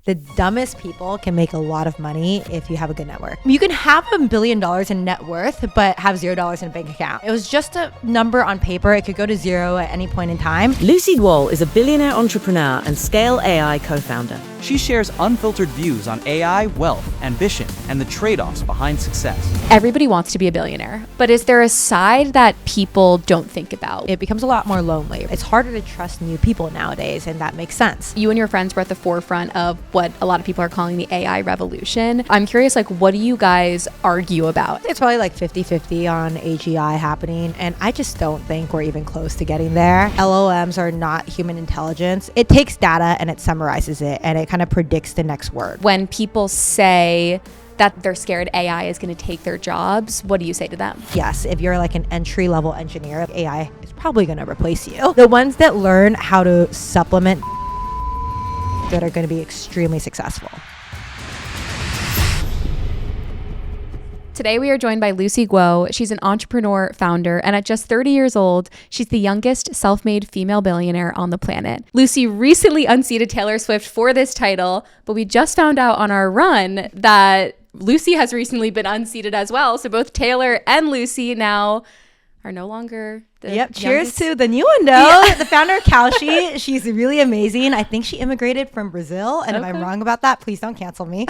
The dumbest people can make a lot of money if you have a good network. You can have $1 billion in net worth, but have $0 in a bank account. It was just a number on paper. It could go to zero at any point in time. Lucy Guo is a billionaire entrepreneur and Scale AI co-founder. She shares unfiltered views on AI, wealth, ambition, and the trade-offs behind success. Everybody wants to be a billionaire, but is there a side that people don't think about? It becomes a lot more lonely. It's harder to trust new people nowadays, and that makes sense. You and your friends were at the forefront of what a lot of people are calling the AI revolution. I'm curious, like, what do you guys argue about? It's probably like 50-50 on AGI happening, and I just don't think we're even close to getting there. LLMs are not human intelligence. It takes data and it summarizes it, and it kind of predicts the next word. When people say that they're scared AI is going to take their jobs, what do you say to them? Yes, if you're like an entry-level engineer, AI is probably going to replace you. The ones that learn how to supplement that are going to be extremely successful. Today we are joined by Lucy Guo. She's an entrepreneur, founder, and at just 30 years old, she's the youngest self-made female billionaire on the planet. Lucy recently unseated Taylor Swift for this title, but we just found out on our run that Lucy has recently been unseated as well. So both Taylor and Lucy now are no longer the Cheers youngest. to the new one, though. The founder of Kalshi. She's really amazing. I think she immigrated from Brazil. And if I'm wrong about that, please don't cancel me.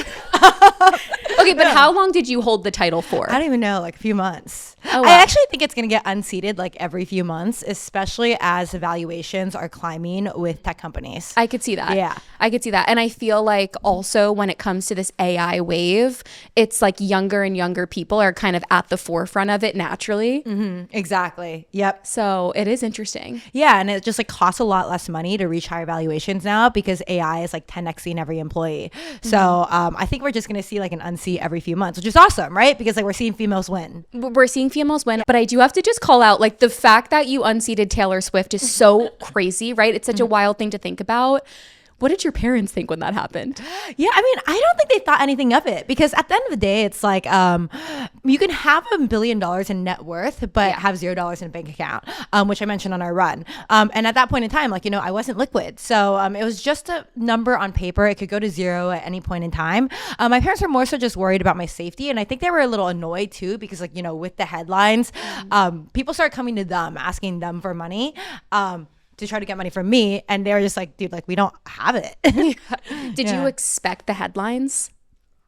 Okay, but how long did you hold the title for? I don't even know, like a few months. Oh, wow. I actually think it's going to get unseated like every few months, especially as valuations are climbing with tech companies. I could see that. Yeah. I could see that. And I feel like also when it comes to this AI wave, it's like younger and younger people are kind of at the forefront of it naturally. Mm-hmm. Exactly. Yep. So it is interesting. Yeah. And it just like costs a lot less money to reach higher valuations now because AI is like 10xing every employee. So I think we're just going to see like an unseat every few months, which is awesome, right? Because like we're seeing females win. We're seeing females win, but I do have to just call out like the fact that you unseated Taylor Swift is so crazy, right? It's such a wild thing to think about. What did your parents think when that happened? Yeah, I mean, I don't think they thought anything of it because at the end of the day, it's like you can have $1 billion in net worth, but have $0 in a bank account, which I mentioned on our run. And at that point in time, like, you know, I wasn't liquid. So it was just a number on paper. It could go to zero at any point in time. My parents were more so just worried about my safety. And I think they were a little annoyed too, because like, you know, with the headlines, people started coming to them, asking them for money. To try to get money from me, and they were just like, dude, like we don't have it. Did you expect the headlines?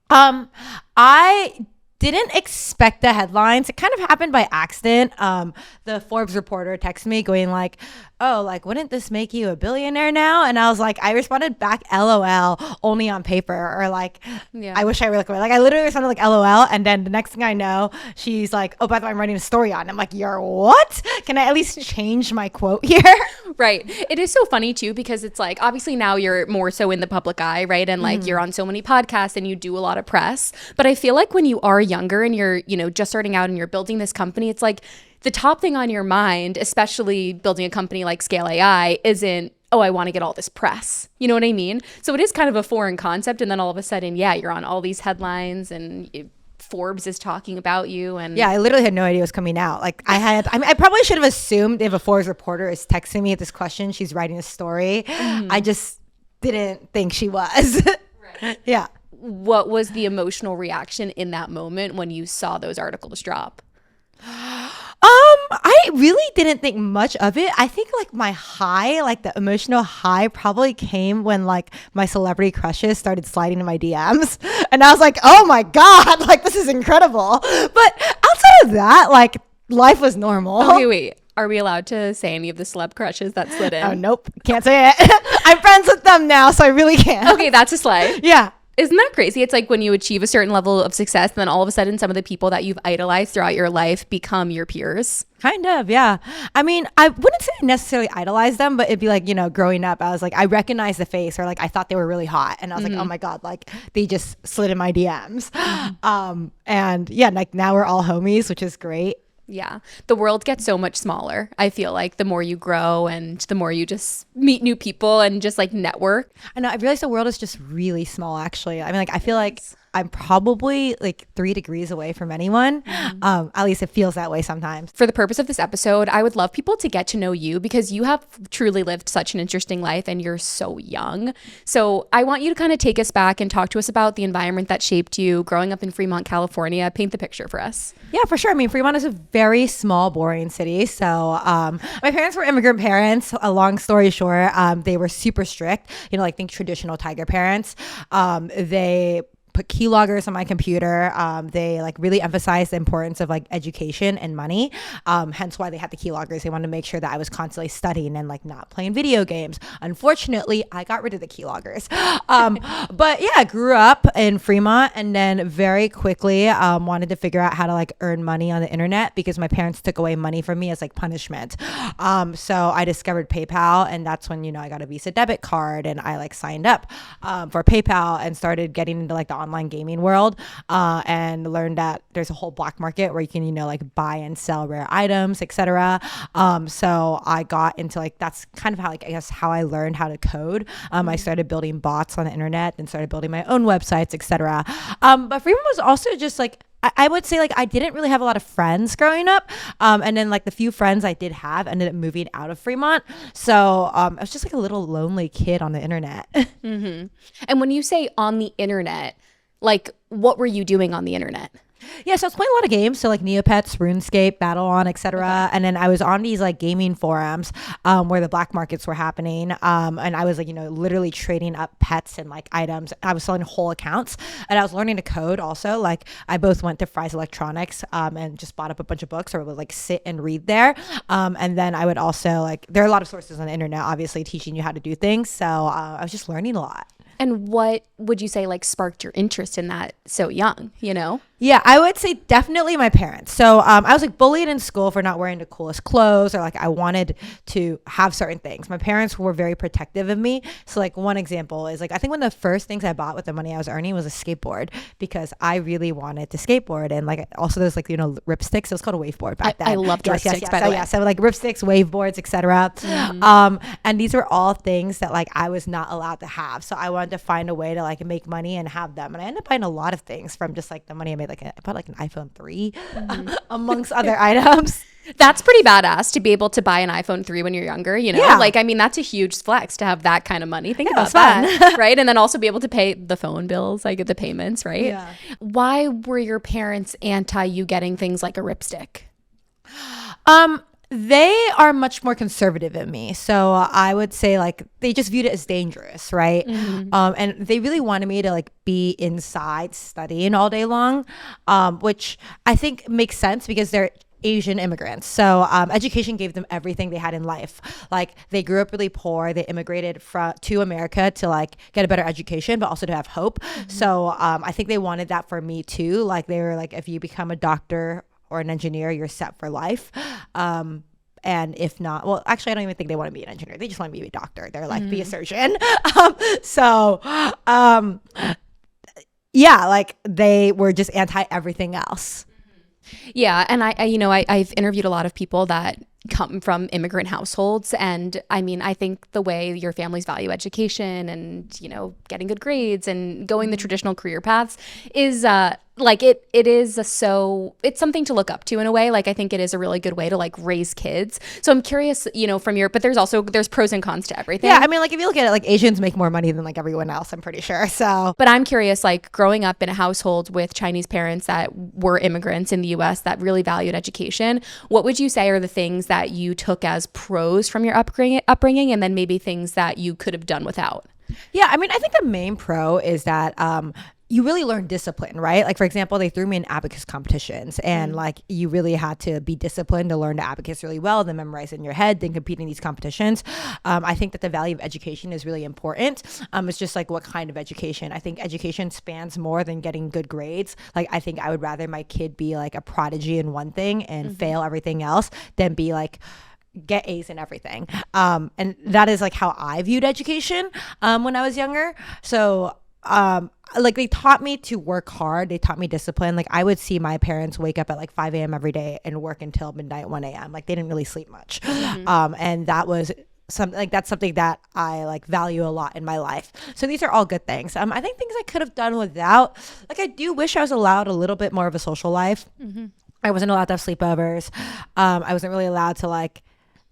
I didn't expect the headlines. It kind of happened by accident. The Forbes reporter texted me going like, oh, like, wouldn't this make you a billionaire now? And I was like, I responded back, LOL, only on paper, or like, I wish I were liquid. Like, I literally responded like, LOL. And then the next thing I know, she's like, oh, by the way, I'm writing a story on it. I'm like, you're what? Can I at least change my quote here? Right. It is so funny too, because it's like, obviously now you're more so in the public eye, right? And like you're on so many podcasts and you do a lot of press. But I feel like when you are younger and you're, you know, just starting out and you're building this company, it's like the top thing on your mind, especially building a company like Scale AI, isn't, oh, I want to get all this press. You know what I mean? So it is kind of a foreign concept. And then all of a sudden, you're on all these headlines and Forbes is talking about you. And I literally had no idea it was coming out. Like I probably should have assumed if a Forbes reporter is texting me this question, she's writing a story. I just didn't think she was. Right. Yeah. What was the emotional reaction in that moment when you saw those articles drop? I really didn't think much of it. I think like my high, like the emotional high probably came when like my celebrity crushes started sliding in my DMs. And I was like, oh my God, like this is incredible. But outside of that, like life was normal. Okay, wait. Are we allowed to say any of the celeb crushes that slid in? Oh, nope. Can't say it. I'm friends with them now, so I really can't. Okay, that's a slide. Yeah. Isn't that crazy? It's like when you achieve a certain level of success, and then all of a sudden some of the people that you've idolized throughout your life become your peers. Kind of, yeah. I mean, I wouldn't say I necessarily idolize them, but it'd be like, you know, growing up, I was like, I recognized the face, or like I thought they were really hot. And I was like, oh my God, like they just slid in my DMs. And yeah, like now we're all homies, which is great. Yeah. The world gets so much smaller. I feel like the more you grow and the more you just meet new people and just like network. I know. I realized the world is just really small, actually. I mean, like, I feel like I'm probably like 3 degrees away from anyone. At least it feels that way sometimes. For the purpose of this episode, I would love people to get to know you because you have truly lived such an interesting life and you're so young. So I want you to kind of take us back and talk to us about the environment that shaped you growing up in Fremont, California. Paint the picture for us. Yeah, for sure. I mean, Fremont is a very small, boring city. So my parents were immigrant parents. A long story short, they were super strict, like think traditional tiger parents. They put keyloggers on my computer. They like really emphasized the importance of like education and money. Hence why they had the keyloggers. They wanted to make sure that I was constantly studying and like not playing video games. Unfortunately, I got rid of the keyloggers. But yeah, I grew up in Fremont and then very quickly wanted to figure out how to like earn money on the internet because my parents took away money from me as like punishment. So I discovered PayPal, and that's when, I got a Visa debit card and I like signed up for PayPal and started getting into like the online gaming world and learned that there's a whole black market where you can like buy and sell rare items, etc. So I got into like, that's kind of how like I guess how I learned how to code. I started building bots on the internet and started building my own websites, etc. But Fremont was also just like, I would say like I didn't really have a lot of friends growing up, and then like the few friends I did have ended up moving out of Fremont, so I was just like a little lonely kid on the internet. And when you say on the internet, like what were you doing on the internet? Yeah, so I was playing a lot of games, so like Neopets, RuneScape, Battle On, etc. And then I was on these like gaming forums where the black markets were happening, and I was like literally trading up pets and like items. I was selling whole accounts, and I was learning to code also. Like I both went to Fry's Electronics and just bought up a bunch of books or would like sit and read there. And then I would also like, there are a lot of sources on the internet obviously teaching you how to do things, so I was just learning a lot. And what would you say like sparked your interest in that so young, Yeah, I would say definitely my parents. So I was like bullied in school for not wearing the coolest clothes, or like I wanted to have certain things. My parents were very protective of me. So like one example is like, I think one of the first things I bought with the money I was earning was a skateboard because I really wanted to skateboard. And like also there's like, ripsticks. It was called a waveboard back then. I loved ripsticks, by the way. Yeah, so like ripsticks, waveboards, etc. And these were all things that like I was not allowed to have. So I wanted to find a way to like make money and have them. And I ended up buying a lot of things from just like the money I made. Like I bought like an iPhone 3 amongst other items. That's pretty badass to be able to buy an iPhone 3 when you're younger, Yeah. Like, I mean, that's a huge flex to have that kind of money. Think about that, right? And then also be able to pay the phone bills, like the payments, right? Yeah. Why were your parents anti you getting things like a ripstick? They are much more conservative than me. So I would say like they just viewed it as dangerous, right? And they really wanted me to like be inside studying all day long, which I think makes sense because they're Asian immigrants. So education gave them everything they had in life. Like they grew up really poor. They immigrated to America to like get a better education, but also to have hope. So I think they wanted that for me too. Like they were like, if you become a doctor or an engineer, you're set for life. And if not, well, actually, I don't even think they want to be an engineer. They just want to be a doctor. They're like, be a surgeon. Yeah, like they were just anti everything else. Yeah. And I've interviewed a lot of people that come from immigrant households. And I mean, I think the way your families value education and, getting good grades and going the traditional career paths is like it's something to look up to in a way. Like I think it is a really good way to like raise kids. So I'm curious, but there's pros and cons to everything. Yeah, I mean, like if you look at it, like Asians make more money than like everyone else, I'm pretty sure. So, but I'm curious, like growing up in a household with Chinese parents that were immigrants in the U.S. that really valued education, what would you say are the things that you took as pros from your upbringing, and then maybe things that you could have done without? Yeah, I mean, I think the main pro is that you really learn discipline, right? Like, for example, they threw me in abacus competitions and like you really had to be disciplined to learn the abacus really well, then memorize it in your head, then compete in these competitions. I think that the value of education is really important. It's just like what kind of education. I think education spans more than getting good grades. Like, I think I would rather my kid be like a prodigy in one thing and fail everything else than be like, get A's in everything. And that is like how I viewed education when I was younger. So like they taught me to work hard. They taught me discipline. Like I would see my parents wake up at like 5 a.m. every day and work until midnight, 1 a.m. Like they didn't really sleep much. And that was that's something that I like value a lot in my life. So these are all good things. I think things I could have done without, like I do wish I was allowed a little bit more of a social life. I wasn't allowed to have sleepovers. I wasn't really allowed to like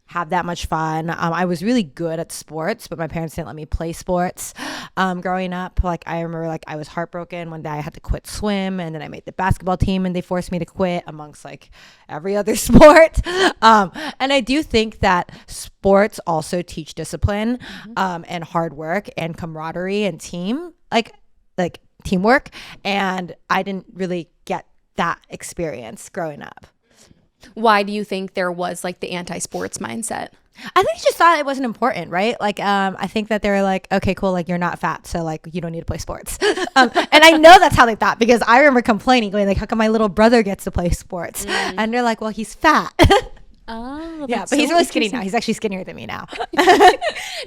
have that much fun. I was really good at sports, but my parents didn't let me play sports growing up. Like I remember like I was heartbroken one day. I had to quit swim, and then I made the basketball team and they forced me to quit amongst like every other sport. And I do think that sports also teach discipline and hard work and camaraderie and like teamwork. And I didn't really get that experience growing up. Why do you think there was like the anti-sports mindset? I think they just thought it wasn't important, right? Like, I think that they were like, okay, cool, like you're not fat, so like you don't need to play sports. And I know that's how they thought, because I remember complaining, going like, how come my little brother gets to play sports? And they're like, well, he's fat. Oh, yeah, but he's really skinny now. He's actually skinnier than me now.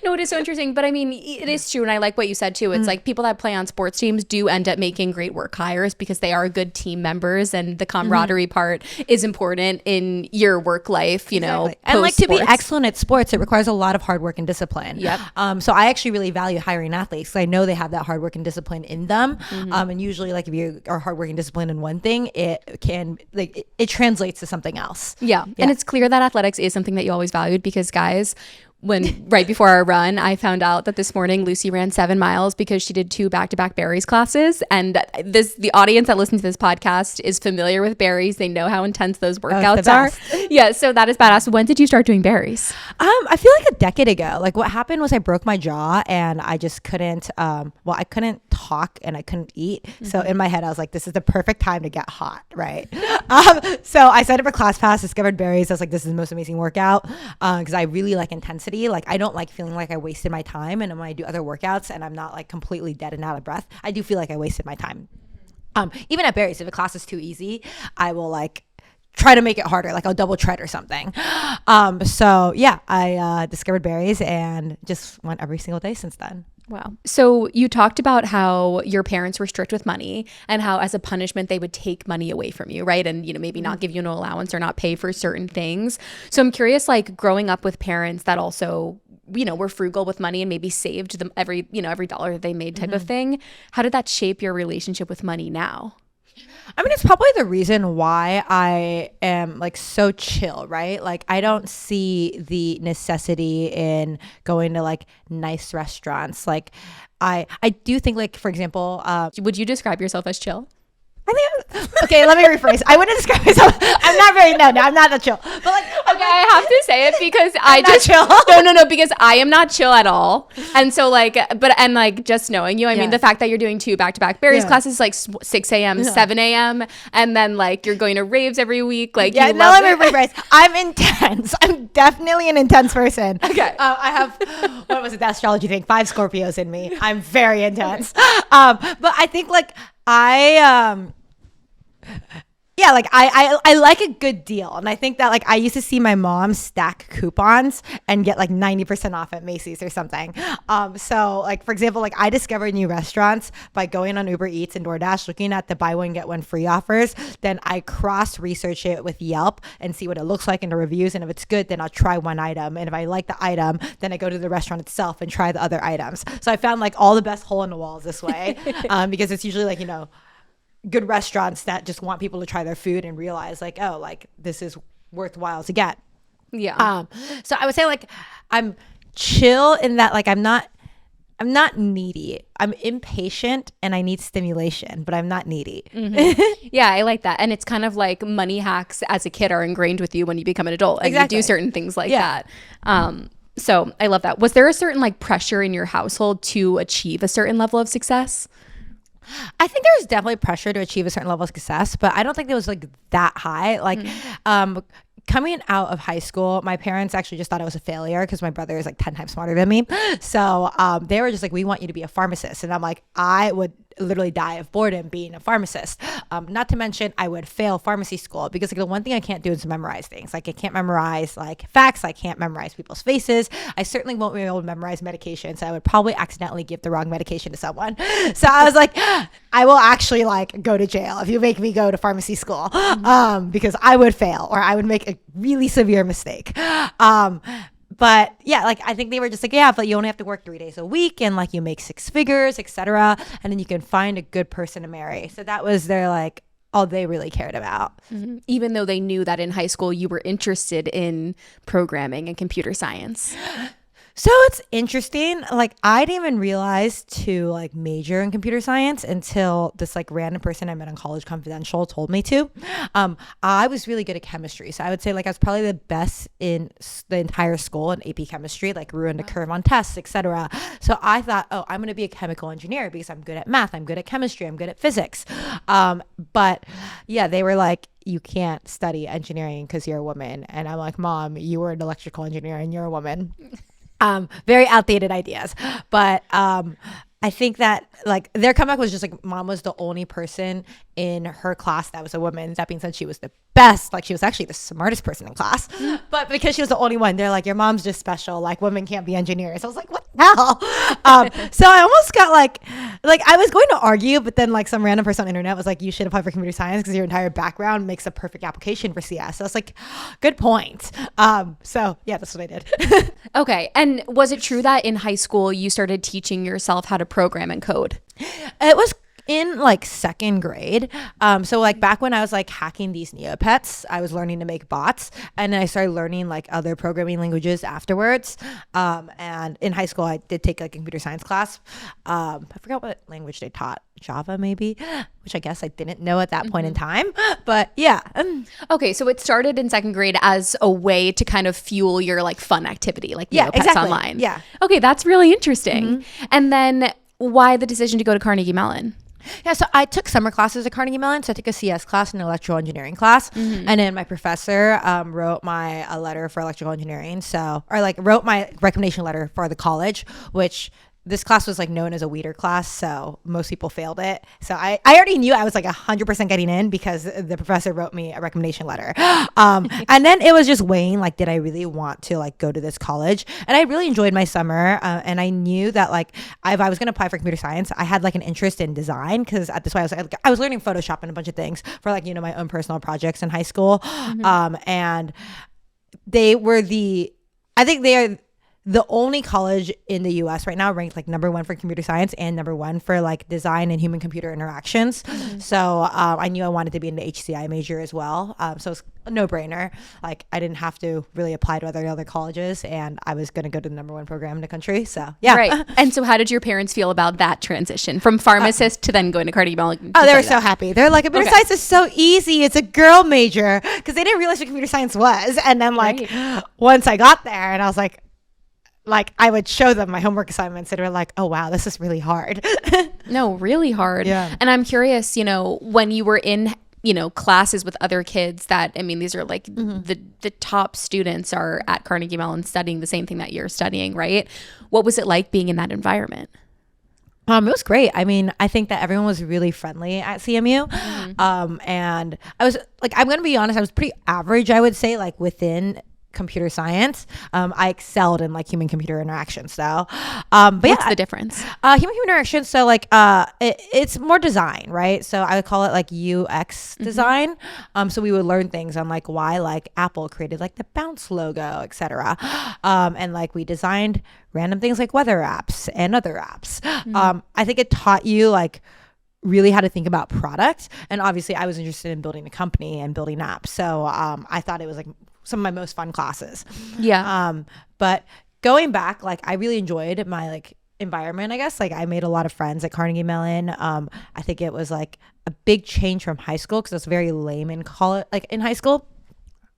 No, it is so interesting. But I mean, it is true. And I like what you said too. It's like people that play on sports teams do end up making great work hires because they are good team members, and the camaraderie part is important in your work life, you know. And like to be excellent at sports, it requires a lot of hard work and discipline. Yep. So I actually really value hiring athletes, because I know they have that hard work and discipline in them. And usually like if you are hard work and discipline in one thing, it can like it translates to something else. Yeah. And it's clear that athletics is something that you always valued, because guys, when right before our run, I found out that this morning Lucy ran 7 miles because she did 2 back-to-back berries classes. And the audience that listens to this podcast is familiar with berries. They know how intense those workouts are. Yeah, so that is badass. When did you start doing berries? I feel like a decade ago. Like what happened was I broke my jaw and I just couldn't, I couldn't talk and I couldn't eat. So in my head, I was like, this is the perfect time to get hot, right? So I signed up for ClassPass, discovered berries. I was like, this is the most amazing workout, because I really like intensity. Like I don't like feeling like I wasted my time, and when I do other workouts and I'm not like completely dead and out of breath, I do feel like I wasted my time. Even at berries, if a class is too easy, I will like try to make it harder, like I'll double tread or something. So yeah, I discovered berries and just went every single day since then. Wow. So you talked about how your parents were strict with money, and how as a punishment they would take money away from you, right? And, you know, maybe not give you an allowance or not pay for certain things. So I'm curious, like growing up with parents that also, you know, were frugal with money and maybe saved them every dollar that they made type of thing. How did that shape your relationship with money now? I mean, it's probably the reason why I am like so chill, right? Like I don't see the necessity in going to like nice restaurants. Like I do think, like, for example, Would you describe yourself as chill? I think, okay, let me rephrase. I wouldn't describe myself. I'm not that chill. But like, Okay, I have to say it because chill. No, because I am not chill at all. And so like, and like just knowing you, I mean, the fact that you're doing 2 back-to-back berries classes, like 6 a.m., 7 a.m., and then like you're going to raves every week. Like, let me rephrase. I'm intense. I'm definitely an intense person. Okay. I have, what was it, that astrology thing? 5 Scorpios in me. I'm very intense. But I think like I like a good deal. And I think that like I used to see my mom stack coupons and get like 90% off at Macy's or something. So like, for example, like I discovered new restaurants by going on Uber Eats and DoorDash, looking at the buy one, get one free offers. Then I cross research it with Yelp and see what it looks like in the reviews. And if it's good, then I'll try one item. And if I like the item, then I go to the restaurant itself and try the other items. So I found like all the best hole in the walls this way, because it's usually like, you know, good restaurants that just want people to try their food and realize like, oh, like this is worthwhile to get. Yeah. So I would say like I'm chill in that like I'm not needy. I'm impatient and I need stimulation, but I'm not needy. Yeah, I like that. And it's kind of like money hacks as a kid are ingrained with you when you become an adult and you do certain things like that. So I love that. Was there a certain like pressure in your household to achieve a certain level of success? I think there was definitely pressure to achieve a certain level of success, but I don't think it was like that high. Like coming out of high school, my parents actually just thought I was a failure because my brother is like 10 times smarter than me. So they were just like, we want you to be a pharmacist. And I'm like, I would literally die of boredom being a pharmacist. Not to mention I would fail pharmacy school because like the one thing I can't do is memorize things. Like I can't memorize like facts. I can't memorize people's faces. I certainly won't be able to memorize medications. I would probably accidentally give the wrong medication to someone. So I was like, I will actually like go to jail if you make me go to pharmacy school, because I would fail or I would make a really severe mistake. but yeah, like I think they were just like, yeah, but you only have to work 3 days a week and like you make 6 figures, etc. And then you can find a good person to marry. So that was their like all they really cared about. Even though they knew that in high school you were interested in programming and computer science. So it's interesting. Like I didn't even realize to like major in computer science until this like random person I met on College Confidential told me to. I was really good at chemistry. So I would say like I was probably the best in the entire school in AP chemistry, like ruined a curve on tests, etc. So I thought, oh, I'm going to be a chemical engineer because I'm good at math. I'm good at chemistry. I'm good at physics. But yeah, they were like, you can't study engineering because you're a woman. And I'm like, Mom, you were an electrical engineer and you're a woman. Very outdated ideas, but I think that like their comeback was just like Mom was the only person in her class that was a woman. That being said, she was the best. Like she was actually the smartest person in class, but because she was the only one, they're like, your mom's just special. Like women can't be engineers. I was like, what the hell? So I almost got like I was going to argue, but then like some random person on the internet was like, you should apply for computer science because your entire background makes a perfect application for CS. So I was like, good point. So yeah, that's what I did. Okay. And was it true that in high school you started teaching yourself how to program and code? It was in like 2nd grade. So like back when I was like hacking these Neopets, I was learning to make bots, and then I started learning like other programming languages afterwards. And in high school, I did take like a computer science class. I forgot what language they taught. Java maybe, which I guess I didn't know at that point in time, but yeah. Okay, so it started in 2nd grade as a way to kind of fuel your like fun activity, like Yeah, Neopets exactly. online. Yeah. Okay, that's really interesting. And then why the decision to go to Carnegie Mellon? Yeah, so I took summer classes at Carnegie Mellon. So I took a CS class and an electrical engineering class. And then my professor wrote my letter for electrical engineering. Wrote my recommendation letter for the college, which this class was like known as a weeder class. So most people failed it. So I already knew I was like 100% getting in because the professor wrote me a recommendation letter. And then it was just weighing like, did I really want to like go to this college? And I really enjoyed my summer. And I knew that like if I was going to apply for computer science, I had like an interest in design because at this point I was learning Photoshop and a bunch of things for like, you know, my own personal projects in high school. And they were I think they are the only college in the US right now ranked like #1 for computer science and #1 for like design and human computer interactions. So I knew I wanted to be in the HCI major as well. So it's a no-brainer. Like I didn't have to really apply to other colleges, and I was going to go to the #1 program in the country. So yeah. Right. And so how did your parents feel about that transition from pharmacist to then going to Carnegie Mellon? Oh, they were so happy. They're like, computer science is so easy. It's a girl major, because they didn't realize what computer science was. And then like once I got there and I was like I would show them my homework assignments and they were like, oh wow, this is really hard. No, really hard. Yeah. And I'm curious, you know, when you were in, you know, classes with other kids that, I mean, these are like the top students are at Carnegie Mellon studying the same thing that you're studying, right? What was it like being in that environment? It was great. I mean, I think that everyone was really friendly at CMU. And I was like, I'm going to be honest, I was pretty average, I would say, like within computer science. I excelled in like human computer interactions though. But What's the difference? Human computer interactions, so like it's more design, right? So I would call it like UX design. So we would learn things on like why like Apple created like the bounce logo, etc. And like we designed random things like weather apps and other apps. I think it taught you like really how to think about product, and obviously I was interested in building a company and building apps, so I thought it was like some of my most fun classes. But going back, like I really enjoyed my like environment, I guess. Like I made a lot of friends at Carnegie Mellon. I think it was like a big change from high school because I was very lame in college, like in high school.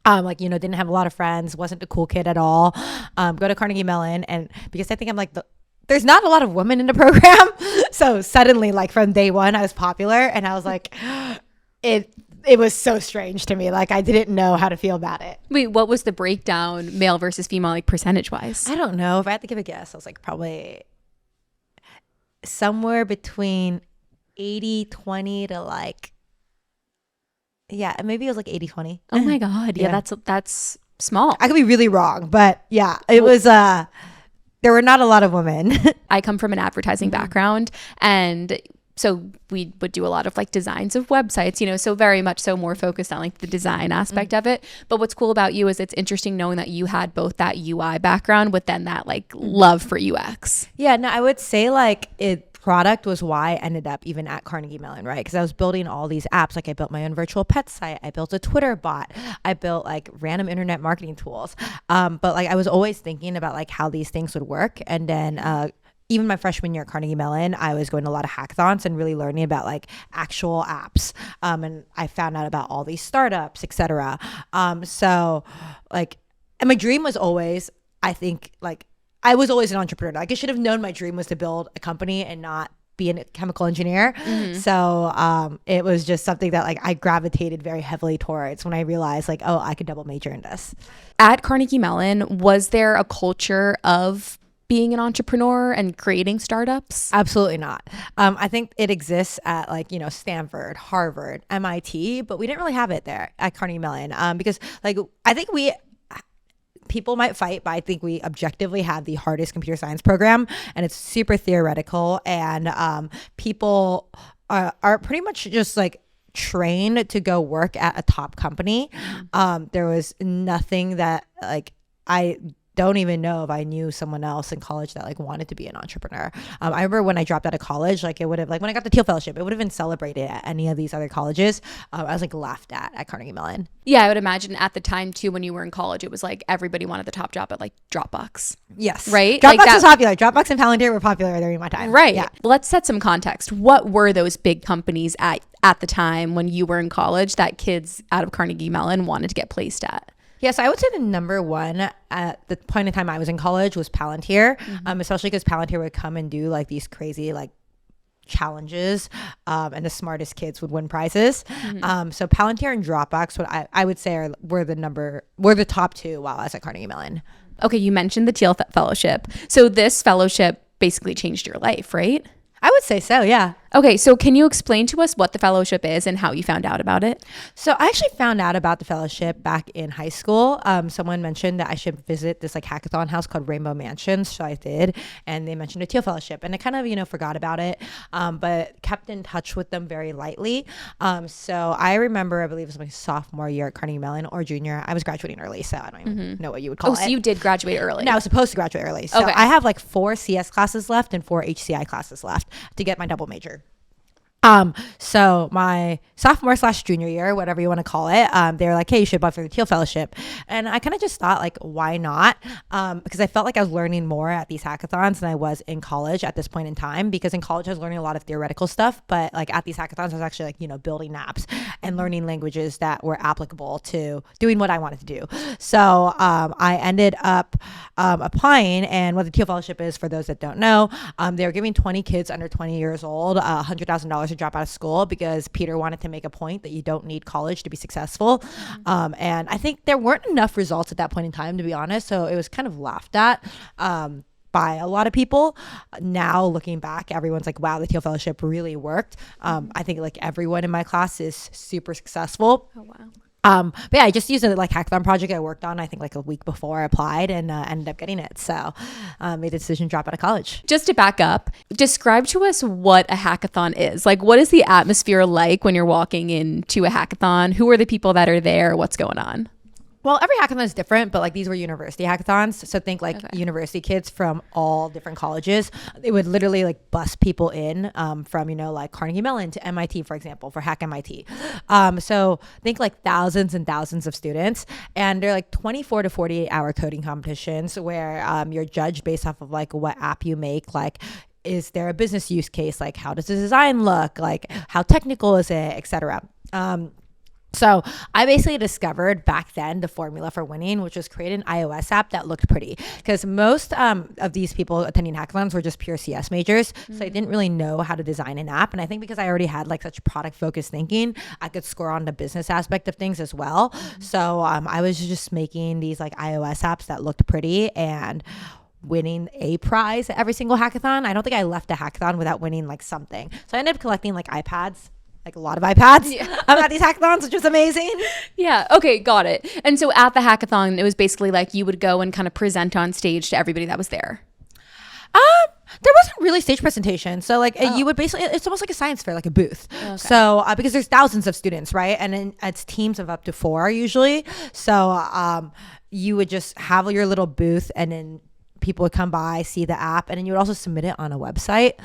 Like, you know, didn't have a lot of friends, wasn't a cool kid at all. Go to Carnegie Mellon, and because I think I'm like there's not a lot of women in the program. So suddenly, like from day one, I was popular, and I was like, it was so strange to me. Like I didn't know how to feel about it. Wait, what was the breakdown, male versus female, like percentage wise? I don't know. If I had to give a guess, I was like probably somewhere between 80-20 to like, yeah, maybe it was like 80-20. Oh my God. Yeah, that's small. I could be really wrong, but yeah, it was, there were not a lot of women. I come from an advertising background, and so we would do a lot of like designs of websites, you know, so very much so more focused on like the design aspect of it. But what's cool about you is it's interesting knowing that you had both that UI background with then that like love for UX. Yeah, no, I would say like product was why I ended up even at Carnegie Mellon, right? Because I was building all these apps. Like I built my own virtual pet site. I built a Twitter bot. I built like random internet marketing tools. But like I was always thinking about like how these things would work. And then even my freshman year at Carnegie Mellon, I was going to a lot of hackathons and really learning about like actual apps. And I found out about all these startups, etc. So like, and my dream was always, I think like, I was always an entrepreneur. Like I should have known my dream was to build a company and not be a chemical engineer. So it was just something that like I gravitated very heavily towards when I realized like, oh, I could double major in this. At Carnegie Mellon, was there a culture of being an entrepreneur and creating startups? Absolutely not. I think it exists at like, you know, Stanford, Harvard, MIT, but we didn't really have it there at Carnegie Mellon because like I think people might fight, but I think we objectively have the hardest computer science program, and it's super theoretical, and people are pretty much just like trained to go work at a top company. There was nothing that like I don't even know if I knew someone else in college that like wanted to be an entrepreneur. I remember when I dropped out of college, like it would have like when I got the Teal Fellowship, it would have been celebrated at any of these other colleges. I was like laughed at Carnegie Mellon. Yeah, I would imagine at the time too, when you were in college, it was like everybody wanted the top job at like Dropbox. Yes. Right? Dropbox Like was popular. Dropbox and Palantir were popular during my time. Right. Yeah. Let's set some context. What were those big companies at the time when you were in college that kids out of Carnegie Mellon wanted to get placed at? Yes, I would say the number one at the point in time I was in college was Palantir, especially because Palantir would come and do like these crazy like challenges, and the smartest kids would win prizes. So Palantir and Dropbox, what I would say were the top two while I was at Carnegie Mellon. Okay, you mentioned the Teal Fellowship. So this fellowship basically changed your life, right? I would say so, yeah. Okay, so can you explain to us what the fellowship is and how you found out about it? So I actually found out about the fellowship back in high school. Someone mentioned that I should visit this like hackathon house called Rainbow Mansions, so I did. And they mentioned a Teal Fellowship, and I kind of, you know, forgot about it, but kept in touch with them very lightly. So I remember, I believe it was my sophomore year at Carnegie Mellon or junior. I was graduating early, so I don't even know what you would call it. Oh, so you did graduate early. No, I was supposed to graduate early. So Okay. I have like 4 CS classes left and 4 HCI classes left to get my double major. So my sophomore / junior year, whatever you want to call it, they were like, hey, you should apply for the Teal Fellowship. And I kind of just thought like, why not? Because I felt like I was learning more at these hackathons than I was in college at this point in time, because in college I was learning a lot of theoretical stuff, but like at these hackathons I was actually like, you know, building apps and learning languages that were applicable to doing what I wanted to do. So I ended up applying, and what the Teal Fellowship is, for those that don't know, they were giving 20 kids under 20 years old $100,000 to drop out of school, because Peter wanted to make a point that you don't need college to be successful. And I think there weren't enough results at that point in time, to be honest. So it was kind of laughed at by a lot of people. Now looking back, everyone's like, wow, the Teal Fellowship really worked. I think like everyone in my class is super successful. Oh, wow. But yeah, I just used a like hackathon project I worked on, I think like a week before I applied, and ended up getting it. So made the decision to drop out of college. Just to back up, describe to us what a hackathon is. Like, what is the atmosphere like when you're walking into a hackathon? Who are the people that are there? What's going on? Well, every hackathon is different, but like these were university hackathons. So think like university kids from all different colleges. They would literally like bus people in from, you know, like Carnegie Mellon to MIT, for example, for Hack MIT. So think like thousands and thousands of students, and they're like 24 to 48 hour coding competitions where you're judged based off of like what app you make, like is there a business use case, like how does the design look, like how technical is it, etc. So I basically discovered back then the formula for winning, which was create an iOS app that looked pretty, because most of these people attending hackathons were just pure CS majors. So I didn't really know how to design an app. And I think because I already had like such product focused thinking, I could score on the business aspect of things as well. So I was just making these like iOS apps that looked pretty and winning a prize at every single hackathon. I don't think I left a hackathon without winning like something. So I ended up collecting like iPads, like a lot of iPads at these hackathons, which was amazing. Yeah. Okay. Got it. And so at the hackathon, it was basically like you would go and kind of present on stage to everybody that was there. There wasn't really stage presentation. So like you would basically, it's almost like a science fair, like a booth. Okay. So because there's thousands of students, right? And then it's teams of up to 4 usually. So you would just have your little booth, and then people would come by, see the app, and then you would also submit it on a website,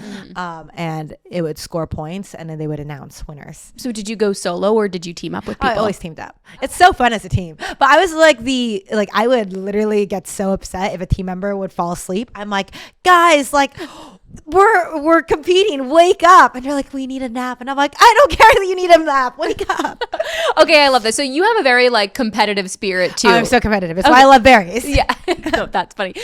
and it would score points, and then they would announce winners. So did you go solo or did you team up with people? I always teamed up. It's so fun as a team. But I was like I would literally get so upset if a team member would fall asleep. I'm like, guys, like we're competing, wake up. And they're like, we need a nap. And I'm like, I don't care that you need a nap, wake up. Okay, I love this. So you have a very like competitive spirit too. I'm so competitive. It's why I love berries. Yeah. No, that's funny.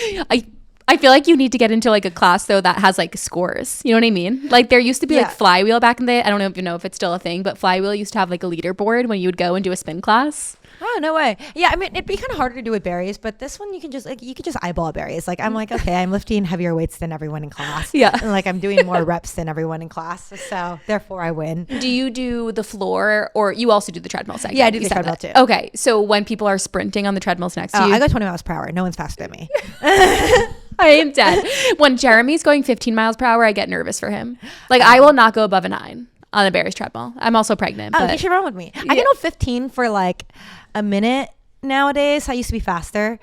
I feel like you need to get into like a class though that has like scores. You know what I mean? Like there used to be like Flywheel back in the day. I don't even know if it's still a thing, but Flywheel used to have like a leaderboard when you would go and do a spin class. Oh, no way. Yeah, I mean, it'd be kind of harder to do with berries, but this one you can just eyeball berries. Like I'm like, okay, I'm lifting heavier weights than everyone in class. Yeah. And like I'm doing more reps than everyone in class. So therefore I win. Do you do the floor or you also do the treadmill segment? Yeah, I do the treadmill too. Okay. So when people are sprinting on the treadmills next to you. I go 20 miles per hour. No one's faster than me. I am dead. When Jeremy's going 15 miles per hour, I get nervous for him. Like I will not go above a 9 on the berries treadmill. I'm also pregnant. Oh, you should run with me. I can go 15 for like a minute nowadays. I used to be faster.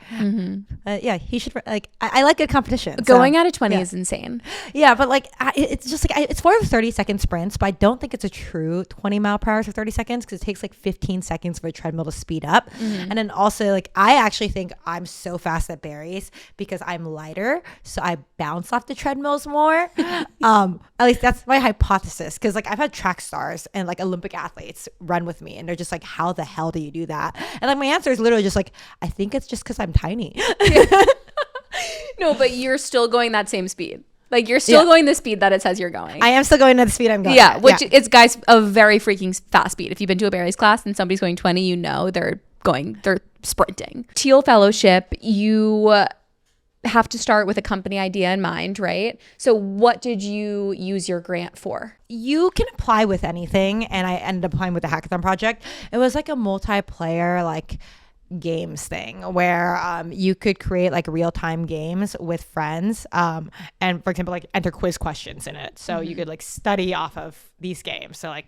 Yeah, he should. Like I like good competition. Going out of 20 is insane. Yeah, but like it's just like it's for 30-second sprints, but I don't think it's a true 20 mile per hour for 30 seconds because it takes like 15 seconds for a treadmill to speed up. And then also like I actually think I'm so fast at berries because I'm lighter, so I bounce off the treadmills more. At least that's my hypothesis, because like I've had track stars and like Olympic athletes run with me, and they're just like, how the hell do you do that? And like my answer is literally just like, I think it's just because I'm tiny. No, but you're still going that same speed. Like you're still going the speed that it says you're going. I am still going at the speed I'm going. Yeah, which it's guys a very freaking fast speed. If you've been to a berries class and somebody's going 20, you know they're sprinting. Teal Fellowship, you have to start with a company idea in mind, right? So what did you use your grant for? You can apply with anything, and I ended up applying with the hackathon project. It was like a multiplayer like games thing where you could create like real-time games with friends, and for example like enter quiz questions in it, so you could like study off of these games, so like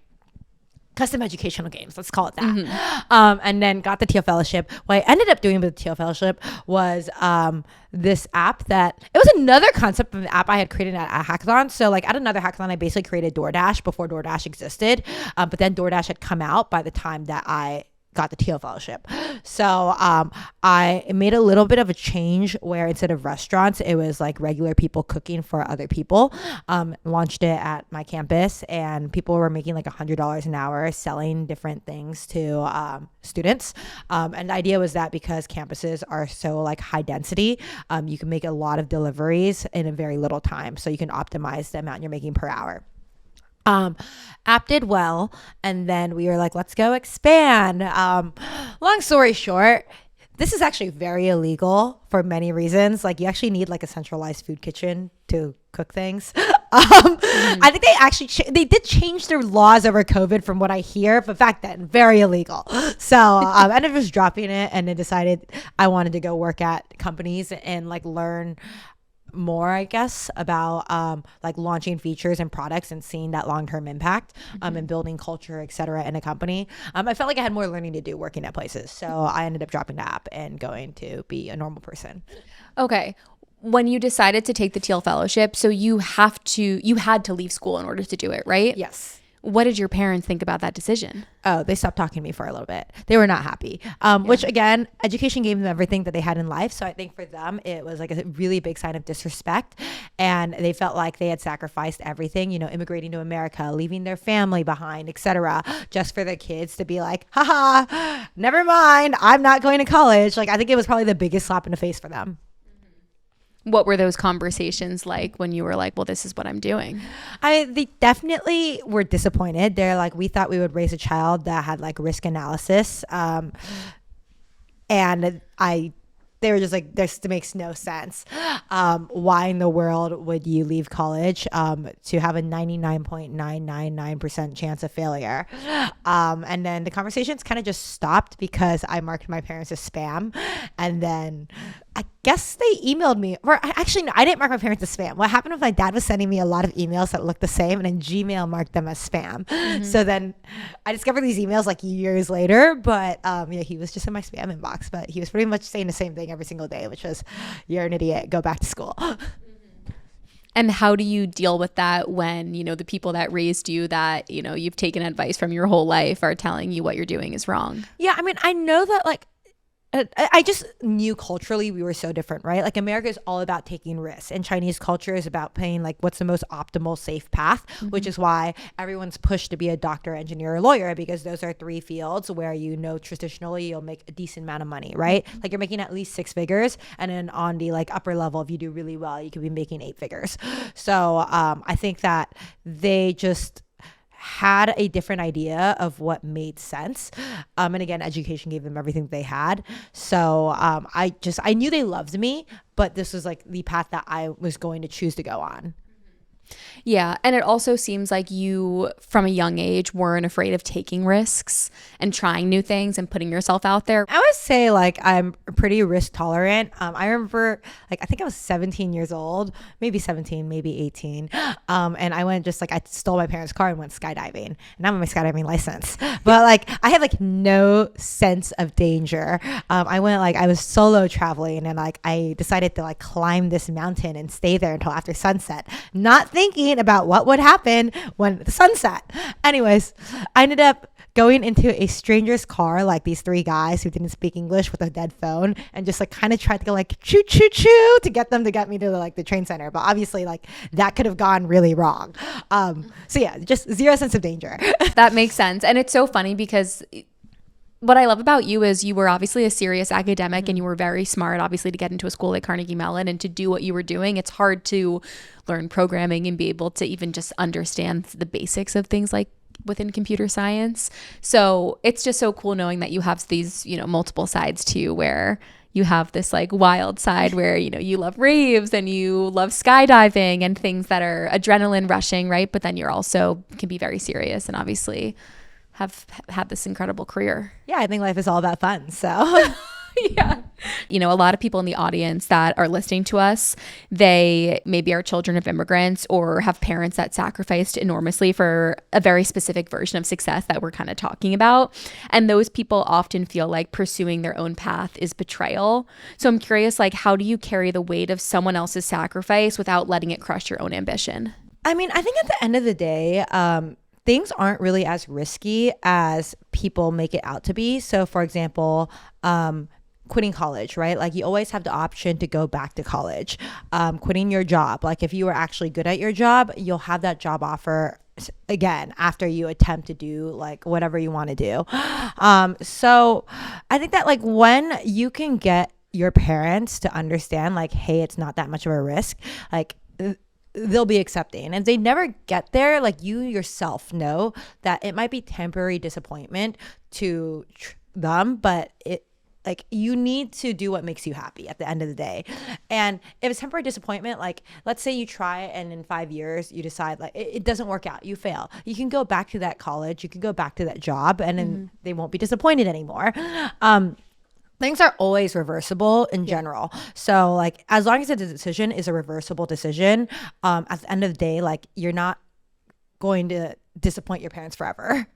custom educational games, let's call it that. And then got the Teal Fellowship. What I ended up doing with the Teal Fellowship was this app that, it was another concept of an app I had created at a hackathon. So like at another hackathon, I basically created DoorDash before DoorDash existed. But then DoorDash had come out by the time that I got the Teal Fellowship. So I made a little bit of a change where instead of restaurants, it was like regular people cooking for other people. Launched it at my campus, and people were making like $100 an hour selling different things to students. And the idea was that because campuses are so like high density, you can make a lot of deliveries in a very little time. So you can optimize the amount you're making per hour. App did well, and then we were like, let's go expand. Long story short, this is actually very illegal for many reasons. Like you actually need like a centralized food kitchen to cook things. I think they actually they did change their laws over COVID from what I hear, but back then very illegal. So I ended up just dropping it, and then decided I wanted to go work at companies and like learn more, I guess, about like launching features and products and seeing that long-term impact, and building culture, etc. in a company. I felt like I had more learning to do working at places, so I ended up dropping the app and going to be a normal person. Okay. When you decided to take the Teal Fellowship, so you had to leave school in order to do it, right? Yes. What did your parents think about that decision? Oh, they stopped talking to me for a little bit. They were not happy, which again, education gave them everything that they had in life. So I think for them, it was like a really big sign of disrespect. And they felt like they had sacrificed everything, you know, immigrating to America, leaving their family behind, etc., just for their kids to be like, haha, never mind, I'm not going to college. Like, I think it was probably the biggest slap in the face for them. What were those conversations like when you were like, well, this is what I'm doing? They definitely were disappointed. They're like, we thought we would raise a child that had like risk analysis. And they were just like, this makes no sense. Why in the world would you leave college to have a 99.999% chance of failure? And then the conversations kind of just stopped because I marked my parents as spam. And then I guess they emailed me, or actually, no, I didn't mark my parents as spam. What happened was my dad was sending me a lot of emails that looked the same, and then Gmail marked them as spam. So then I discovered these emails like years later, but yeah, he was just in my spam inbox, but he was pretty much saying the same thing every single day, which was, you're an idiot, go back to school. And how do you deal with that when, the people that raised you, that, you've taken advice from your whole life, are telling you what you're doing is wrong? Yeah, I mean, I know that like, I just knew culturally we were so different, right? Like America is all about taking risks, and Chinese culture is about playing like what's the most optimal safe path, which is why everyone's pushed to be a doctor, engineer, or lawyer, because those are 3 fields where traditionally you'll make a decent amount of money, right? Like you're making at least 6 figures, and then on the like upper level, if you do really well, you could be making 8 figures. So I think that they just had a different idea of what made sense. And again, education gave them everything they had. So I knew they loved me, but this was like the path that I was going to choose to go on. Yeah. And it also seems like you, from a young age, weren't afraid of taking risks and trying new things and putting yourself out there. I would say like I'm pretty risk tolerant. I remember like, I think I was 17 years old, maybe 17, maybe 18. And I went I stole my parents' car and went skydiving, and I'm on my skydiving license. But like, I have like no sense of danger. I was solo traveling, and like, I decided to like climb this mountain and stay there until after sunset, not thinking about what would happen when the sun set. Anyways, I ended up going into a stranger's car, like these 3 guys who didn't speak English, with a dead phone, and just like kind of tried to go like choo choo choo to get me to the train center. But obviously like that could have gone really wrong. So yeah, just zero sense of danger. That makes sense. And it's so funny because what I love about you is you were obviously a serious academic, and you were very smart, obviously, to get into a school like Carnegie Mellon and to do what you were doing. It's hard to learn programming and be able to even just understand the basics of things like within computer science. So it's just so cool knowing that you have these, multiple sides too, where you have this like wild side where, you love raves and you love skydiving and things that are adrenaline rushing, right? But then you're also can be very serious and obviously have had this incredible career. Yeah, I think life is all about fun. So yeah. A lot of people in the audience that are listening to us, they maybe are children of immigrants or have parents that sacrificed enormously for a very specific version of success that we're kind of talking about. And those people often feel like pursuing their own path is betrayal. So I'm curious, like, how do you carry the weight of someone else's sacrifice without letting it crush your own ambition? I mean, I think at the end of the day, things aren't really as risky as people make it out to be. So for example, quitting college, right? Like you always have the option to go back to college. Quitting your job, like if you were actually good at your job, you'll have that job offer again after you attempt to do like whatever you want to do. So I think that like when you can get your parents to understand like, hey, it's not that much of a risk, like they'll be accepting. And they never get there, like you yourself know that it might be temporary disappointment to them, but like you need to do what makes you happy at the end of the day. And if it's temporary disappointment, like let's say you try it and in 5 years you decide like it doesn't work out, you fail, you can go back to that college, you can go back to that job, and then they won't be disappointed anymore. Things are always reversible in general. So like as long as the decision is a reversible decision, at the end of the day, like you're not going to disappoint your parents forever.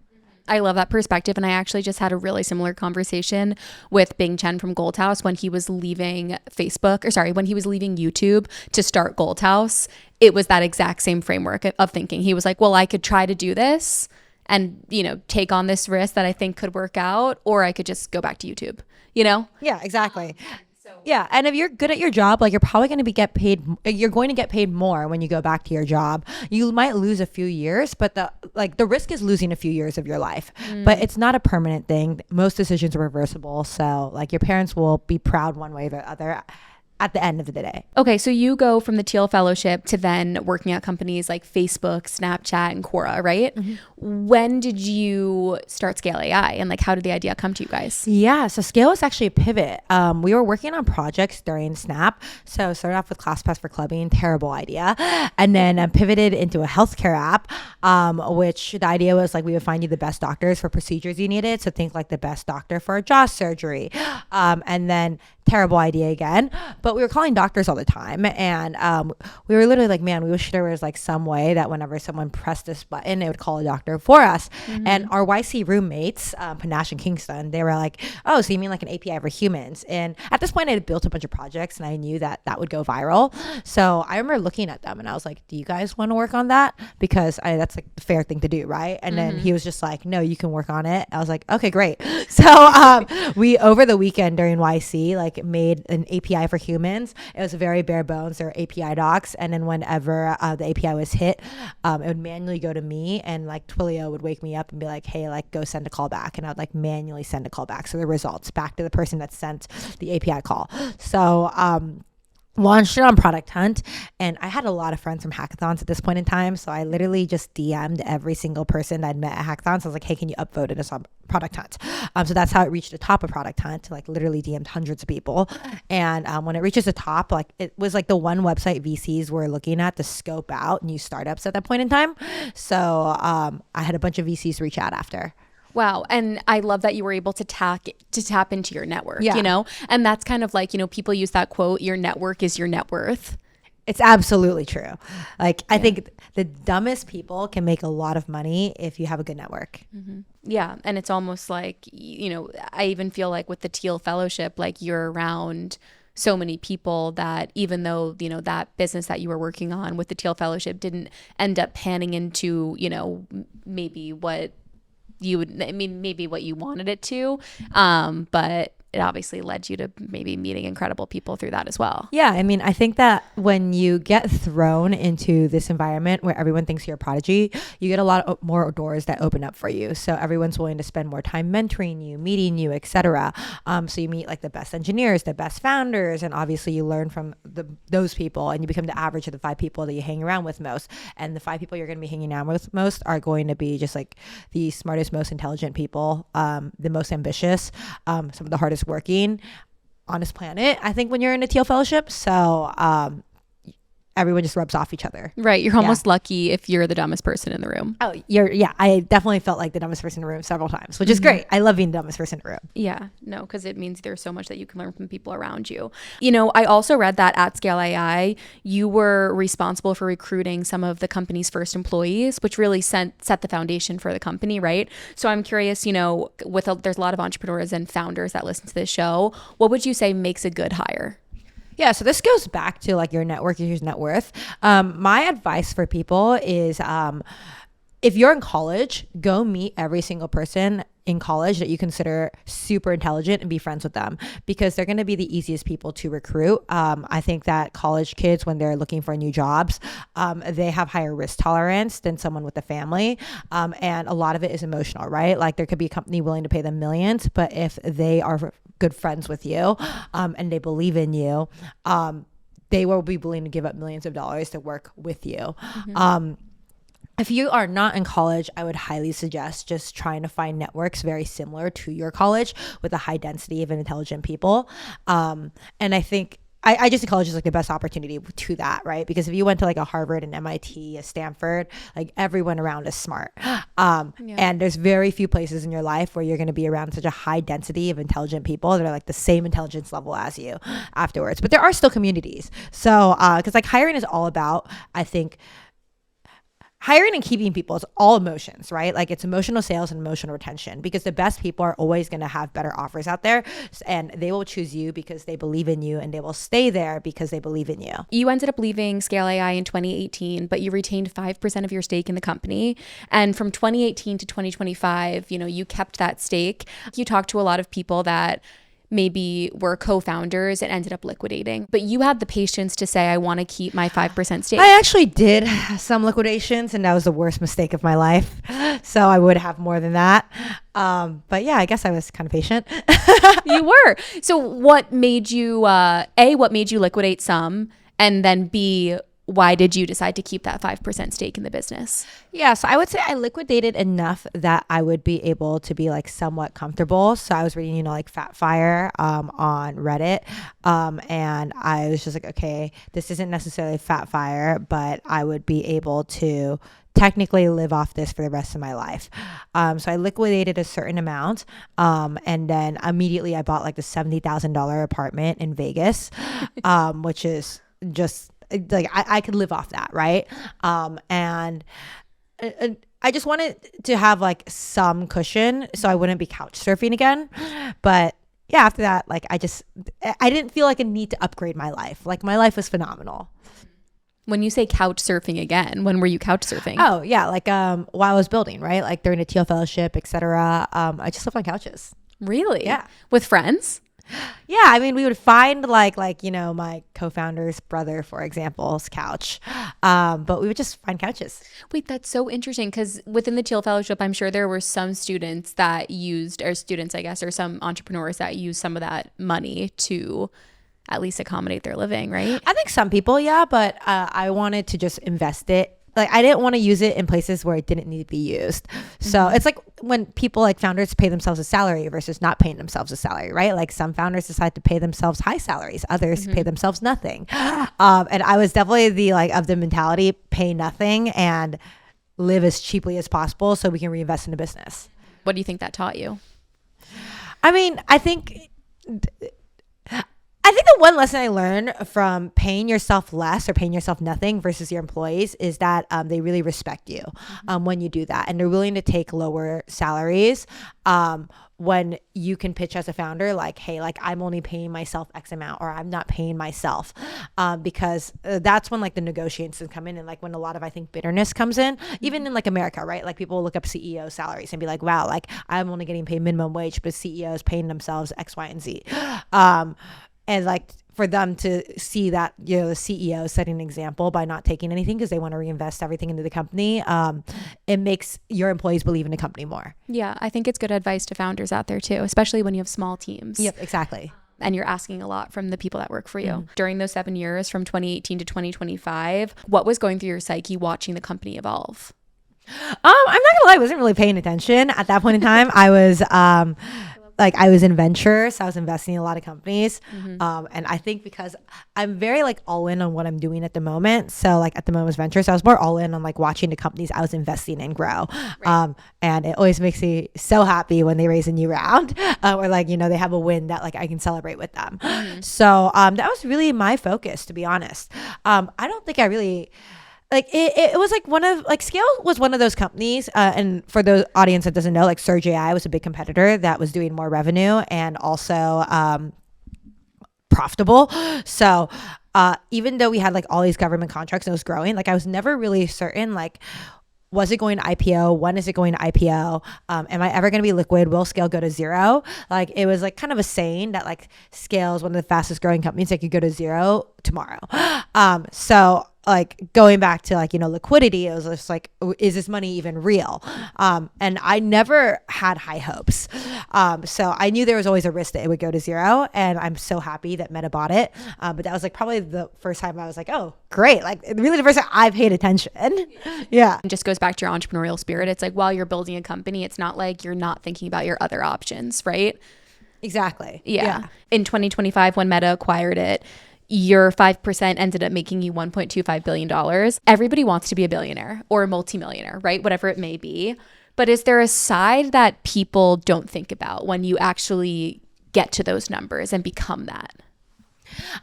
I love that perspective. And I actually just had a really similar conversation with Bing Chen from Gold House when he was leaving when he was leaving YouTube to start Gold House. It was that exact same framework of thinking. He was like, well, I could try to do this and, take on this risk that I think could work out, or I could just go back to YouTube, Yeah, exactly. Yeah, and if you're good at your job, like you're probably going to get paid more when you go back to your job. You might lose a few years, but the risk is losing a few years of your life. But it's not a permanent thing. Most decisions are reversible, so like your parents will be proud one way or the other at the end of the day. Okay, so you go from the Teal Fellowship to then working at companies like Facebook, Snapchat, and Quora, right? When did you start Scale AI, and like how did the idea come to you guys? Yeah, so Scale was actually a pivot. We were working on projects during Snap. So started off with ClassPass for clubbing, terrible idea. And then pivoted into a healthcare app, which the idea was like we would find you the best doctors for procedures you needed. So think like the best doctor for a jaw surgery. And then terrible idea again. But we were calling doctors all the time. And we were literally like, man, we wish there was like some way that whenever someone pressed this button, it would call a doctor for us. And our YC roommates, Panache and Kingston, they were like, oh, so you mean like an API for humans? And at this point I had built a bunch of projects and I knew that that would go viral. So I remember looking at them and I was like, do you guys want to work on that? Because that's like the fair thing to do, right? And then he was just like, no, you can work on it. I was like, okay, great. So we, over the weekend during YC, like made an API for humans. It was very bare bones. There were API docs. And then whenever the API was hit, it would manually go to me, and like Twilio would wake me up and be like, hey, like go send a call back. And I would like manually send a call back. So the results back to the person that sent the API call. So, launched it on Product Hunt, and I had a lot of friends from hackathons at this point in time, so I literally just DM'd every single person I'd met at hackathons. So I was like, hey, can you upvote it on Product Hunt? So that's how it reached the top of Product Hunt, like literally DM'd hundreds of people. And when it reaches the top, like it was like the one website VCs were looking at to scope out new startups at that point in time. So I had a bunch of VCs reach out after. Wow. And I love that you were able to tap into your network, Yeah. you know? And that's kind of like, you know, people use that quote, your network is your net worth. It's absolutely true. Like, I think the dumbest people can make a lot of money if you have a good network. Yeah. And it's almost like, you know, I even feel like with the Teal Fellowship, like you're around so many people that even though, you know, that business that you were working on with the Teal Fellowship didn't end up panning into, you know, maybe what you would, I mean, maybe what you wanted it to, but it obviously led you to maybe meeting incredible people through that as well. Yeah, I mean, I think that when you get thrown into this environment where everyone thinks you're a prodigy, you get a lot of more doors that open up for you. So everyone's willing to spend more time mentoring you, meeting you, etc. So you meet like the best engineers, the best founders, and obviously you learn from those people, and you become the average of the 5 people that you hang around with most. And the 5 people you're going to be hanging out with most are going to be just like the smartest, most intelligent people, the most ambitious, some of the hardest working on this planet, I think, when you're in a Teal Fellowship. So everyone just rubs off each other. Right. You're almost lucky if you're the dumbest person in the room. Oh, I definitely felt like the dumbest person in the room several times, which is great. I love being the dumbest person in the room. Yeah, no, because it means there's so much that you can learn from people around you. You know, I also read that at Scale AI, you were responsible for recruiting some of the company's first employees, which really set the foundation for the company, right? So I'm curious, you know, there's a lot of entrepreneurs and founders that listen to this show. What would you say makes a good hire? Yeah, so this goes back to like your network is your net worth. My advice for people is if you're in college, go meet every single person in college that you consider super intelligent and be friends with them, because they're going to be the easiest people to recruit. I think that college kids, when they're looking for new jobs, they have higher risk tolerance than someone with a family. And a lot of it is emotional, right? Like there could be a company willing to pay them millions, but if they are good friends with you and they believe in you, they will be willing to give up millions of dollars to work with you. If you are not in college, I would highly suggest just trying to find networks very similar to your college with a high density of intelligent people. And I think I just think college is like the best opportunity to that, right? Because if you went to like a Harvard and MIT, a Stanford, like everyone around is smart. And there's very few places in your life where you're going to be around such a high density of intelligent people that are like the same intelligence level as you afterwards. But there are still communities. So, because like hiring is all about, I think, hiring and keeping people is all emotions, right? Like it's emotional sales and emotional retention, because the best people are always going to have better offers out there, and they will choose you because they believe in you, and they will stay there because they believe in you. You ended up leaving Scale AI in 2018, but you retained 5% of your stake in the company. And from 2018 to 2025, you know, you kept that stake. You talked to a lot of people that maybe were co-founders and ended up liquidating. But you had the patience to say, I want to keep my 5% stake. I actually did some liquidations, and that was the worst mistake of my life. So I would have more than that. But yeah, I guess I was kind of patient. You were. So what made you, A, what made you liquidate some? And then B, why did you decide to keep that 5% stake in the business? Yeah, so I would say I liquidated enough that I would be able to be like somewhat comfortable. So I was reading, like Fat Fire on Reddit. And I was just like, okay, this isn't necessarily Fat Fire, but I would be able to technically live off this for the rest of my life. So I liquidated a certain amount. And then immediately I bought like the $70,000 apartment in Vegas, which is just like I could live off that, right? And I just wanted to have like some cushion so I wouldn't be couch surfing again. But yeah, after that, like I didn't feel like a need to upgrade my life. Like my life was phenomenal. When you say couch surfing again, when were you couch surfing? Oh yeah, like while I was building, right? Like during the Teal Fellowship, etc. I just lived on couches. Really? Yeah. With friends? Yeah, I mean, we would find like my co-founder's brother, for example's couch, but we would just find couches. Wait, that's so interesting because within the Teal Fellowship, I'm sure there were some students that used, or students, I guess, or some entrepreneurs that used some of that money to at least accommodate their living, right? I think some people, yeah, but I wanted to just invest it. Like I didn't want to use it in places where it didn't need to be used. So it's like when people like founders pay themselves a salary versus not paying themselves a salary, right? Like some founders decide to pay themselves high salaries, others pay themselves nothing. And I was definitely of the mentality, pay nothing and live as cheaply as possible so we can reinvest in the business. What do you think that taught you? I mean, I think the one lesson I learned from paying yourself less or paying yourself nothing versus your employees is that they really respect you when you do that. And they're willing to take lower salaries when you can pitch as a founder, like, hey, like I'm only paying myself X amount or I'm not paying myself because that's when like the negotiations come in and like when a lot of, I think, bitterness comes in, even in like America, right? Like people will look up CEO salaries and be like, wow, like I'm only getting paid minimum wage, but CEO is paying themselves X, Y, and Z. And like for them to see that, the CEO setting an example by not taking anything because they want to reinvest everything into the company, it makes your employees believe in the company more. Yeah, I think it's good advice to founders out there too, especially when you have small teams. Yep, exactly. And you're asking a lot from the people that work for you. During those 7 years from 2018 to 2025, what was going through your psyche watching the company evolve? I'm not gonna lie, I wasn't really paying attention at that point in time. I was I was in venture, so I was investing in a lot of companies. And I think because I'm very like all in on what I'm doing at the moment. So like at the moment was venture. So I was more all in on like watching the companies I was investing in grow. Right. And it always makes me so happy when they raise a new round or like, they have a win that like I can celebrate with them. So that was really my focus, to be honest. I don't think I really... Like it was like one of like Scale was one of those companies, and for the audience that doesn't know, like Surge AI was a big competitor that was doing more revenue and also profitable. So even though we had like all these government contracts and it was growing, like I was never really certain like, was it going to IPO? When is it going to IPO? Am I ever going to be liquid? Will Scale go to zero? Like it was like kind of a saying that like Scale is one of the fastest growing companies that could go to zero tomorrow. So like going back to like, liquidity, it was just like, is this money even real? And I never had high hopes. So I knew there was always a risk that it would go to zero. And I'm so happy that Meta bought it. But that was like probably the first time I was like, oh, great. Like really the first time I paid attention. Yeah. It just goes back to your entrepreneurial spirit. It's like while you're building a company, it's not like you're not thinking about your other options, right? Exactly. Yeah. In 2025, when Meta acquired it, your 5% ended up making you $1.25 billion. Everybody wants to be a billionaire or a multimillionaire, right? Whatever it may be. But is there a side that people don't think about when you actually get to those numbers and become that?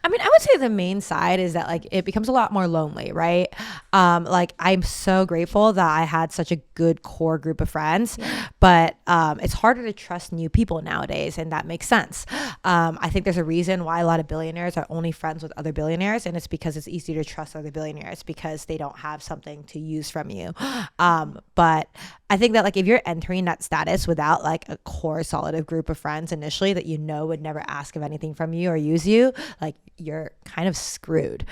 I mean, I would say the main side is that like it becomes a lot more lonely, right? Like I'm so grateful that I had such a good core group of friends, but it's harder to trust new people nowadays, and that makes sense. I think there's a reason why a lot of billionaires are only friends with other billionaires, and it's because it's easier to trust other billionaires because they don't have something to use from you. But I think that like if you're entering that status without like a core solid group of friends initially that would never ask of anything from you or use you, like you're kind of screwed.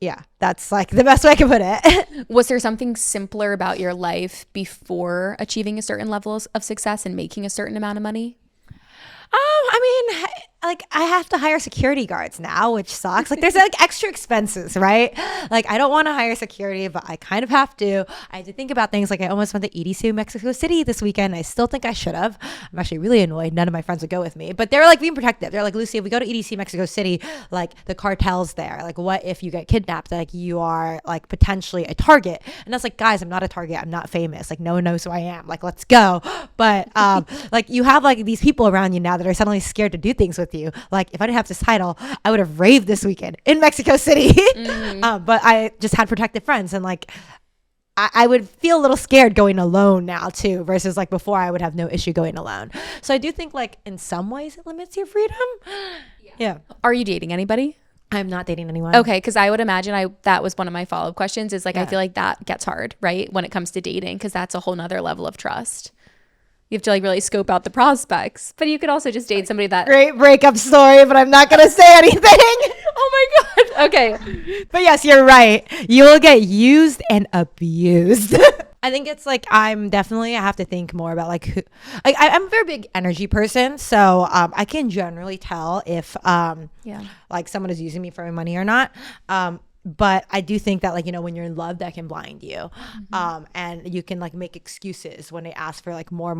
Yeah, that's like the best way I can put it. Was there something simpler about your life before achieving a certain level of success and making a certain amount of money? I mean, like I have to hire security guards now, which sucks. Like there's like extra expenses, right? Like I don't want to hire security, but I kind of have to. I had to think about things like I almost went to EDC Mexico City this weekend. I still think I should have. I'm actually really annoyed. None of my friends would go with me, but they were like being protective. They're like, Lucy, if we go to EDC Mexico City, like the cartel's there. Like what if you get kidnapped? Like you are like potentially a target. And that's like, guys, I'm not a target. I'm not famous. Like no one knows who I am. Like let's go. But like you have like these people around you now that are suddenly scared to do things with you. Like if I didn't have this title, I would have raved this weekend in Mexico City. But I just had protective friends, and like I would feel a little scared going alone now too, versus like before I would have no issue going alone. So I do think like in some ways it limits your freedom. Yeah. Are you dating anybody? I'm not dating anyone. Okay, because I would imagine that was one of my follow-up questions is like I feel like that gets hard, right? When it comes to dating, because that's a whole nother level of trust. You have to like really scope out the prospects, but you could also just date somebody that great breakup story, but I'm not going to say anything. Oh my God. Okay. But yes, you're right. You will get used and abused. I think it's like I have to think more about like who, like I'm a very big energy person, so I can generally tell if like someone is using me for my money or not. But I do think that like, you know, when you're in love, that can blind you. And you can like make excuses when they ask for like more.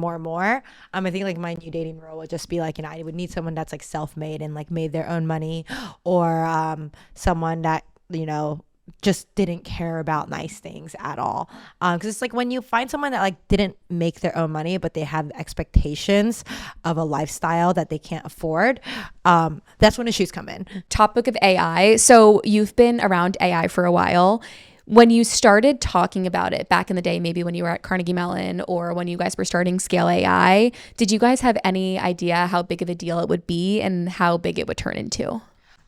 I think like my new dating role would just be like, you know, I would need someone that's like self-made and like made their own money, or someone that, you know, just didn't care about nice things at all. Because it's like when you find someone that like didn't make their own money, but they have expectations of a lifestyle that they can't afford, that's when issues come in. Topic of AI. So you've been around AI for a while. When you started talking about it back in the day, maybe when you were at Carnegie Mellon or when you guys were starting Scale AI, did you guys have any idea how big of a deal it would be and how big it would turn into?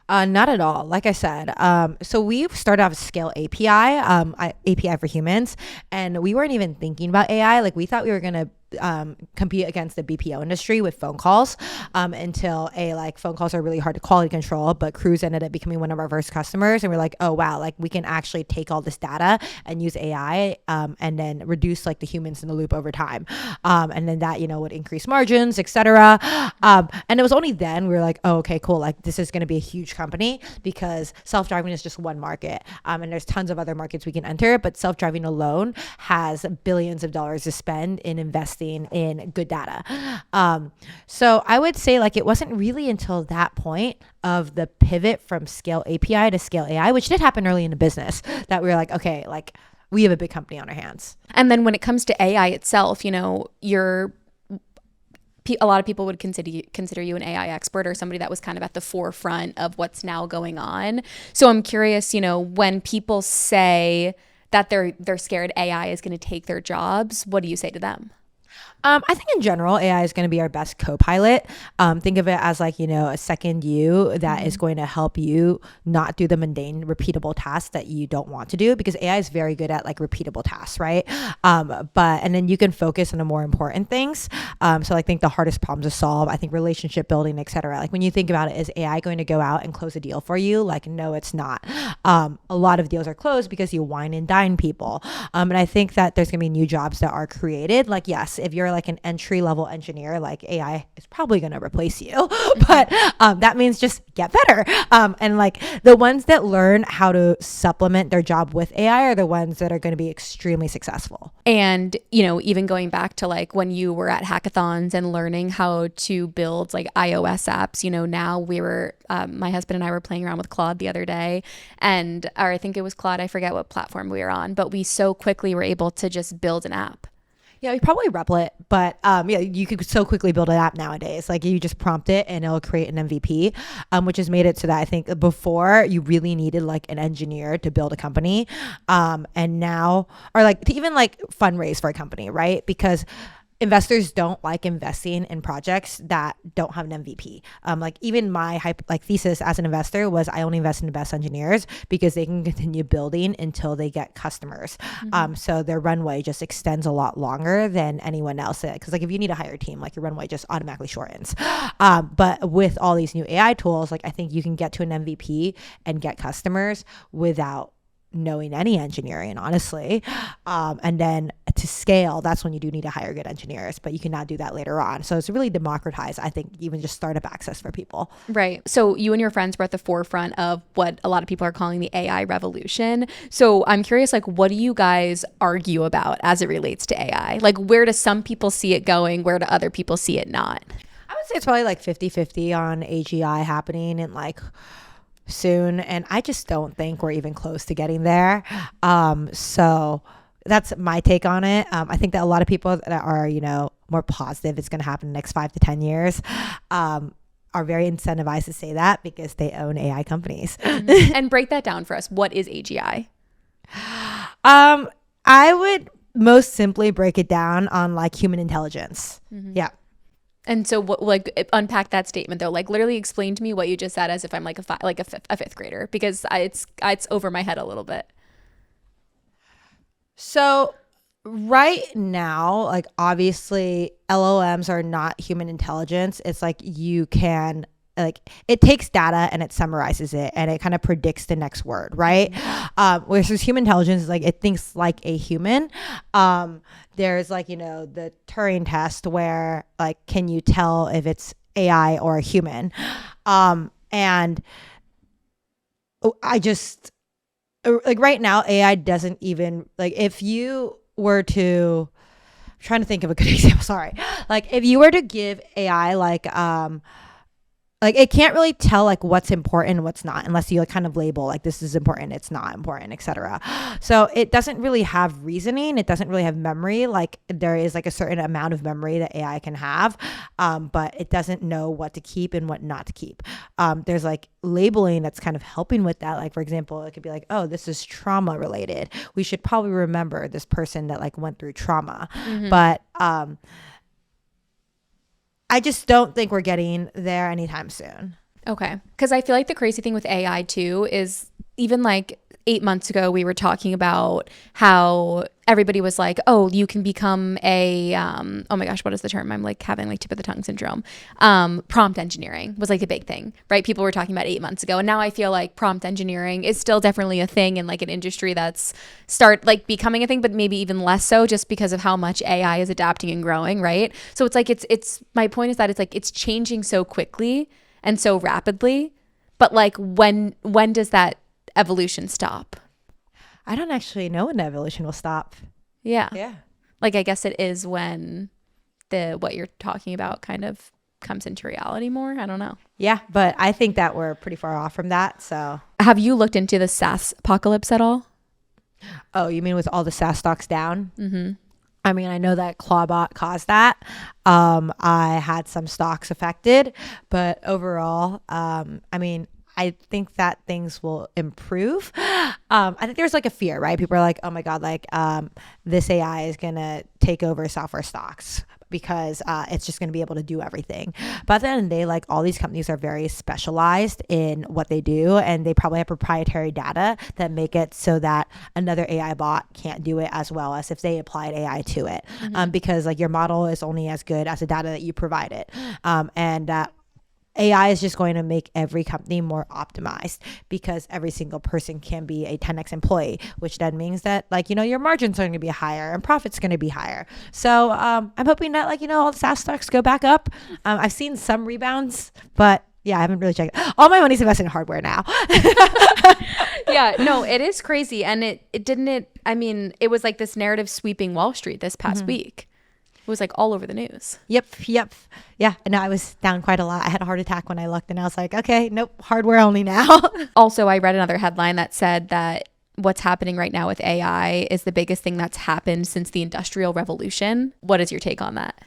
Not at all. Like I said, so we started off Scale API, API for humans, and we weren't even thinking about AI. Like we thought we were going to compete against the BPO industry with phone calls until phone calls are really hard to quality control, but Cruise ended up becoming one of our first customers, and we're like, oh wow, like we can actually take all this data and use AI and then reduce like the humans in the loop over time, and then that, you know, would increase margins, etc. And it was only then we were like, oh okay, cool, like this is going to be a huge company, because self-driving is just one market, and there's tons of other markets we can enter, but self-driving alone has billions of dollars to spend in investing in good data. So I would say like it wasn't really until that point of the pivot from Scale API to Scale AI, which did happen early in the business, that we were like, okay, like we have a big company on our hands. And then when it comes to AI itself, you know, a lot of people would consider you an AI expert or somebody that was kind of at the forefront of what's now going on. So I'm curious, you know, when people say that they're scared AI is going to take their jobs, what do you say to them? I think in general, AI is going to be our best co-pilot. Think of it as like, you know, a second you that is going to help you not do the mundane, repeatable tasks that you don't want to do, because AI is very good at like repeatable tasks, right? And then you can focus on the more important things. So I think the hardest problems to solve, I think relationship building, etc. Like when you think about it, is AI going to go out and close a deal for you? Like, no, it's not. A lot of deals are closed because you wine and dine people. And I think that there's going to be new jobs that are created. Like, yes, if you're like an entry level engineer, like AI is probably going to replace you, but that means just get better. And like the ones that learn how to supplement their job with AI are the ones that are going to be extremely successful. And, you know, even going back to like when you were at hackathons and learning how to build like iOS apps, you know, now my husband and I were playing around with Claude the other day, or I think it was Claude, I forget what platform we were on, but we so quickly were able to just build an app. Yeah, you probably Replit, but yeah, you could so quickly build an app nowadays. Like you just prompt it and it'll create an MVP, which has made it so that I think before you really needed like an engineer to build a company, and now, or like to even like fundraise for a company, right? Because investors don't like investing in projects that don't have an MVP. Like even my thesis as an investor was I only invest in the best engineers because they can continue building until they get customers. So their runway just extends a lot longer than anyone else. Because like if you need to hire a team, like your runway just automatically shortens. But with all these new AI tools, like I think you can get to an MVP and get customers without knowing any engineering, honestly. And then to scale, that's when you do need to hire good engineers, but you can now do that later on. So it's really democratized, I think, even just startup access for people. Right. So you and your friends were at the forefront of what a lot of people are calling the AI revolution. So I'm curious, like, what do you guys argue about as it relates to AI? Like, where do some people see it going? Where do other people see it not? I would say it's probably like 50-50 on AGI happening in like soon, and I just don't think we're even close to getting there. So that's my take on it. I think that a lot of people that are, more positive it's going to happen in the next 5 to 10 years are very incentivized to say that because they own AI companies. And break that down for us. What is AGI? I would most simply break it down on like human intelligence. Yeah. And so what, like, unpack that statement though, like literally explain to me what you just said as if I'm like a fifth grader, because it's over my head a little bit. So right now, like obviously LLMs are not human intelligence. It's like you can it takes data and it summarizes it and it kind of predicts the next word, right? Whereas human intelligence is like it thinks like a human. There's like, the Turing test where like, can you tell if it's AI or a human? And I just like right now, AI doesn't even like if you were to I'm trying to think of a good example. Sorry. Like if you were to give AI like it can't really tell like what's important and what's not unless you like kind of label like this is important, it's not important, etc. So it doesn't really have reasoning. It doesn't really have memory. Like there is like a certain amount of memory that AI can have, but it doesn't know what to keep and what not to keep. There's like labeling that's kind of helping with that. Like for example, it could be like, oh, this is trauma related. We should probably remember this person that like went through trauma. But I just don't think we're getting there anytime soon. Okay. Because I feel like the crazy thing with AI too is even like 8 months ago, we were talking about how everybody was like, oh, you can become a, oh my gosh, what is the term? I'm like having like tip of the tongue syndrome. Prompt engineering was like a big thing, right? People were talking about 8 months ago. And now I feel like prompt engineering is still definitely a thing in like an industry that's becoming a thing, but maybe even less so just because of how much AI is adapting and growing, right? So it's like, it's my point is that it's like, it's changing so quickly and so rapidly, but like when does that evolution stop? I don't actually know when the evolution will stop. Yeah. Like I guess it is when what you're talking about kind of comes into reality more. I don't know. Yeah, but I think that we're pretty far off from that. So have you looked into the SaaS apocalypse at all? Oh, you mean with all the SaaS stocks down? Mm-hmm. I mean, I know that Clawbot caused that. I had some stocks affected, but overall, I mean, I think that things will improve. I think there's like a fear, right? People are like, oh my God, like this AI is going to take over software stocks because it's just going to be able to do everything. But at the end of the day, like all these companies are very specialized in what they do, and they probably have proprietary data that make it so that another AI bot can't do it as well as if they applied AI to it. Because like your model is only as good as the data that you provide it. AI is just going to make every company more optimized because every single person can be a 10x employee, which then means that like, your margins are going to be higher and profits going to be higher. So I'm hoping that like, all the SaaS stocks go back up. I've seen some rebounds, but yeah, I haven't really checked. All my money's invested in hardware now. Yeah, no, it is crazy. And it was like this narrative sweeping Wall Street this past week. It was like all over the news. Yep. Yeah. And I was down quite a lot. I had a heart attack when I looked and I was like, okay, nope, hardware only now. Also, I read another headline that said that what's happening right now with AI is the biggest thing that's happened since the Industrial Revolution. What is your take on that?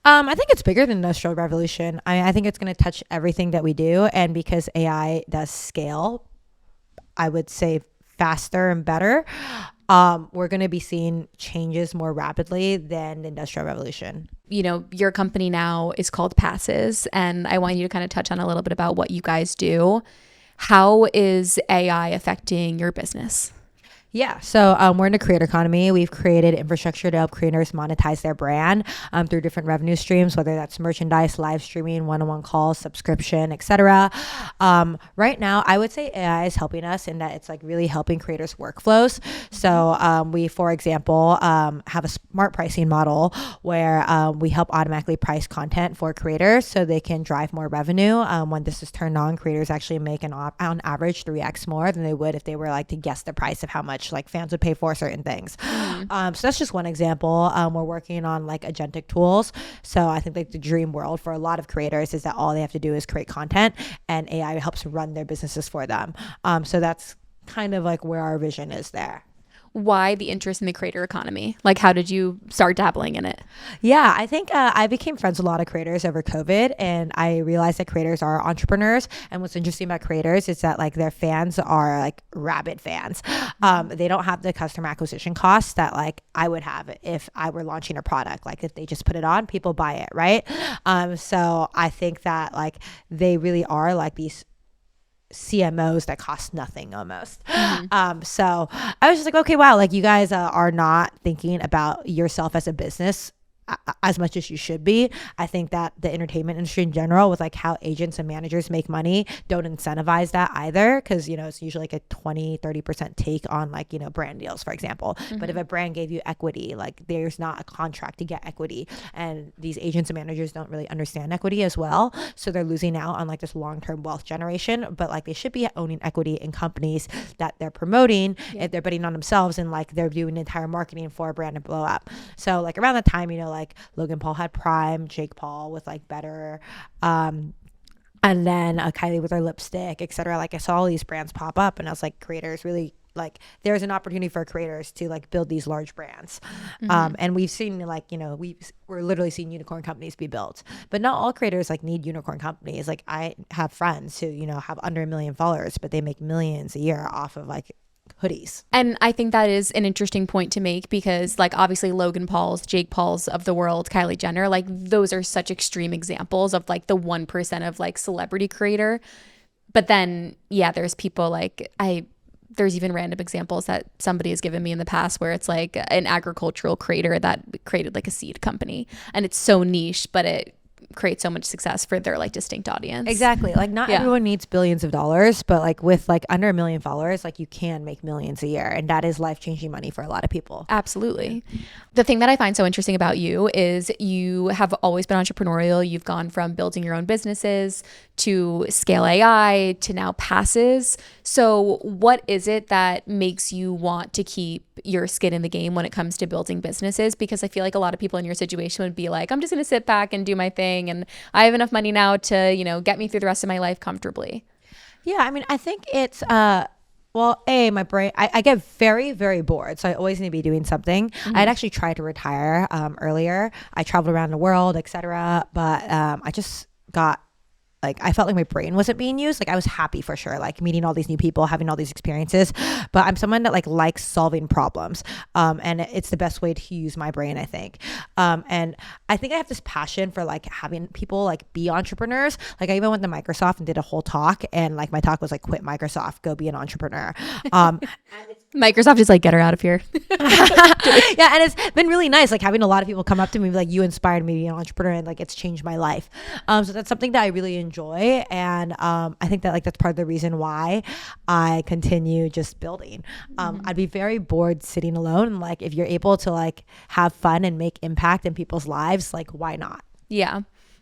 I think it's bigger than Industrial Revolution. I think it's going to touch everything that we do. And because AI does scale, I would say faster and better. we're going to be seeing changes more rapidly than the Industrial Revolution. You know, your company now is called Passes, and I want you to kind of touch on a little bit about what you guys do. How is AI affecting your business? Yeah, so we're in the creator economy. We've created infrastructure to help creators monetize their brand through different revenue streams, whether that's merchandise, live streaming, one-on-one calls, subscription, etc. Right now, I would say AI is helping us in that it's like really helping creators' workflows. So we, for example, have a smart pricing model where we help automatically price content for creators so they can drive more revenue. When this is turned on, creators actually make on average 3x more than they would if they were like to guess the price of how much like fans would pay for certain things. So that's just one example. We're working on like agentic tools. So I think like the dream world for a lot of creators is that all they have to do is create content and AI helps run their businesses for them. So that's kind of like where our vision is there. Why the interest in the creator economy? Like, how did you start dabbling in it? Yeah, I think I became friends with a lot of creators over COVID, and I realized that creators are entrepreneurs. And what's interesting about creators is that like their fans are like rabid fans. They don't have the customer acquisition costs that like I would have if I were launching a product. Like if they just put it on, people buy it, right? So I think that like they really are like these CMOs that cost nothing almost. So I was just like, okay, wow, like you guys are not thinking about yourself as a business as much as you should be. I think that the entertainment industry in general, with like how agents and managers make money, don't incentivize that either, because you know it's usually like a 20-30% take on like, you know, brand deals, for example. But if a brand gave you equity, like there's not a contract to get equity, and these agents and managers don't really understand equity as well, so they're losing out on like this long-term wealth generation. But like they should be owning equity in companies that they're promoting. If they're betting on themselves and like they're doing entire marketing for a brand to blow up. So like around that time, you know, like Logan Paul had Prime, Jake Paul with like Better, and then Kylie with her lipstick, etc. Like I saw all these brands pop up, and I was like, creators really like there's an opportunity for creators to like build these large brands. And we've seen like, you know, we're literally seeing unicorn companies be built, but not all creators like need unicorn companies. Like I have friends who, you know, have under 1 million followers, but they make millions a year off of like hoodies. And I think that is an interesting point to make, because like obviously Logan Paul's, Jake Paul's of the world, Kylie Jenner, like those are such extreme examples of like the 1% of like celebrity creator. But then there's people like there's even random examples that somebody has given me in the past where it's like an agricultural creator that created like a seed company, and it's so niche, but it create so much success for their like distinct audience. Exactly. Like not everyone needs billions of dollars, but like with like under 1 million followers, like you can make millions a year, and that is life-changing money for a lot of people. Absolutely. The thing that I find so interesting about you is you have always been entrepreneurial. You've gone from building your own businesses to Scale AI to now Passes. So what is it that makes you want to keep your skin in the game when it comes to building businesses? Because I feel like a lot of people in your situation would be like, I'm just going to sit back and do my thing, and I have enough money now to, you know, get me through the rest of my life comfortably. Yeah, I mean, I think it's well, my brain, I get very, very bored. So I always need to be doing something. I'd actually tried to retire earlier. I traveled around the world, etc. But I just got like, I felt like my brain wasn't being used. Like I was happy for sure, like meeting all these new people, having all these experiences, but I'm someone that like likes solving problems. And it's the best way to use my brain, I think. And I think I have this passion for like having people like be entrepreneurs. Like I even went to Microsoft and did a whole talk, and like my talk was like, quit Microsoft, go be an entrepreneur. Microsoft is like, get her out of here. Yeah, and it's been really nice, like having a lot of people come up to me like, you inspired me to be an entrepreneur, and like it's changed my life. So that's something that I really enjoy, and I think that like that's part of the reason why I continue just building. I'd be very bored sitting alone, and like if you're able to like have fun and make impact in people's lives, like why not? Yeah,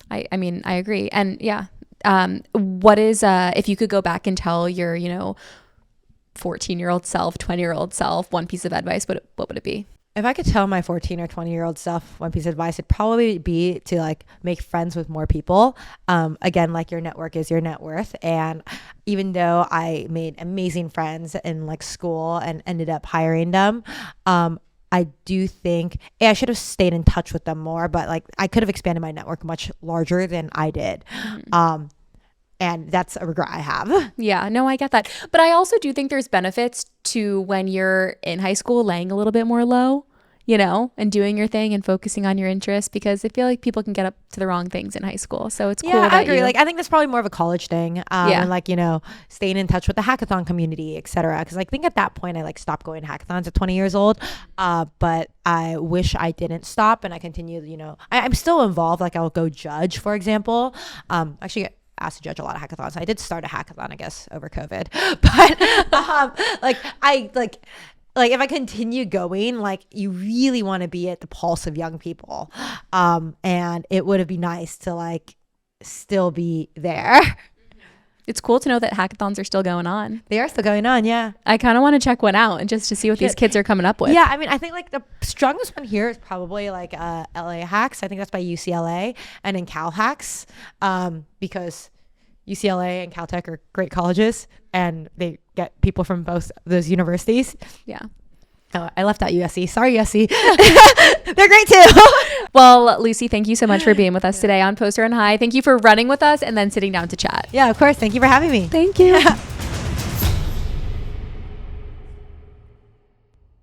I mean I agree. And what is if you could go back and tell your 14-year-old self, 20-year-old self one piece of advice, what would it be? If I could tell my 14 or 20-year-old self one piece of advice, it'd probably be to like make friends with more people. Again, like your network is your net worth. And even though I made amazing friends in like school and ended up hiring them, I do think I should have stayed in touch with them more, but like I could have expanded my network much larger than I did. And that's a regret I have. Yeah, no, I get that. But I also do think there's benefits to when you're in high school laying a little bit more low, you know, and doing your thing and focusing on your interests, because I feel like people can get up to the wrong things in high school. So it's cool. Yeah, that I agree. you, Like, I think that's probably more of a college thing. And like, you know, staying in touch with the hackathon community, etc. Because I think at that point I like stopped going to hackathons at 20 years old. But I wish I didn't stop, and I continued, you know, I'm still involved. Like, I'll go judge, for example. Actually asked to judge a lot of hackathons. I did start a hackathon, I guess, over COVID. But like if I continue going, like, you really want to be at the pulse of young people. And it would be nice to like still be there. it's cool to know that hackathons are still going on. They are still going on, yeah. I kind of want to check one out and just to see what these kids are coming up with. Yeah, I mean, I think like the strongest one here is probably like LA Hacks. I think that's by UCLA, and in Cal Hacks, because UCLA and Caltech are great colleges, and they get people from both those universities. Yeah. Oh, I left out USC. Sorry, USC. They're great too. Well, Lucy, thank you so much for being with us today on Poster and High. Thank you for running with us and then sitting down to chat. Yeah, of course. Thank you for having me. Thank you.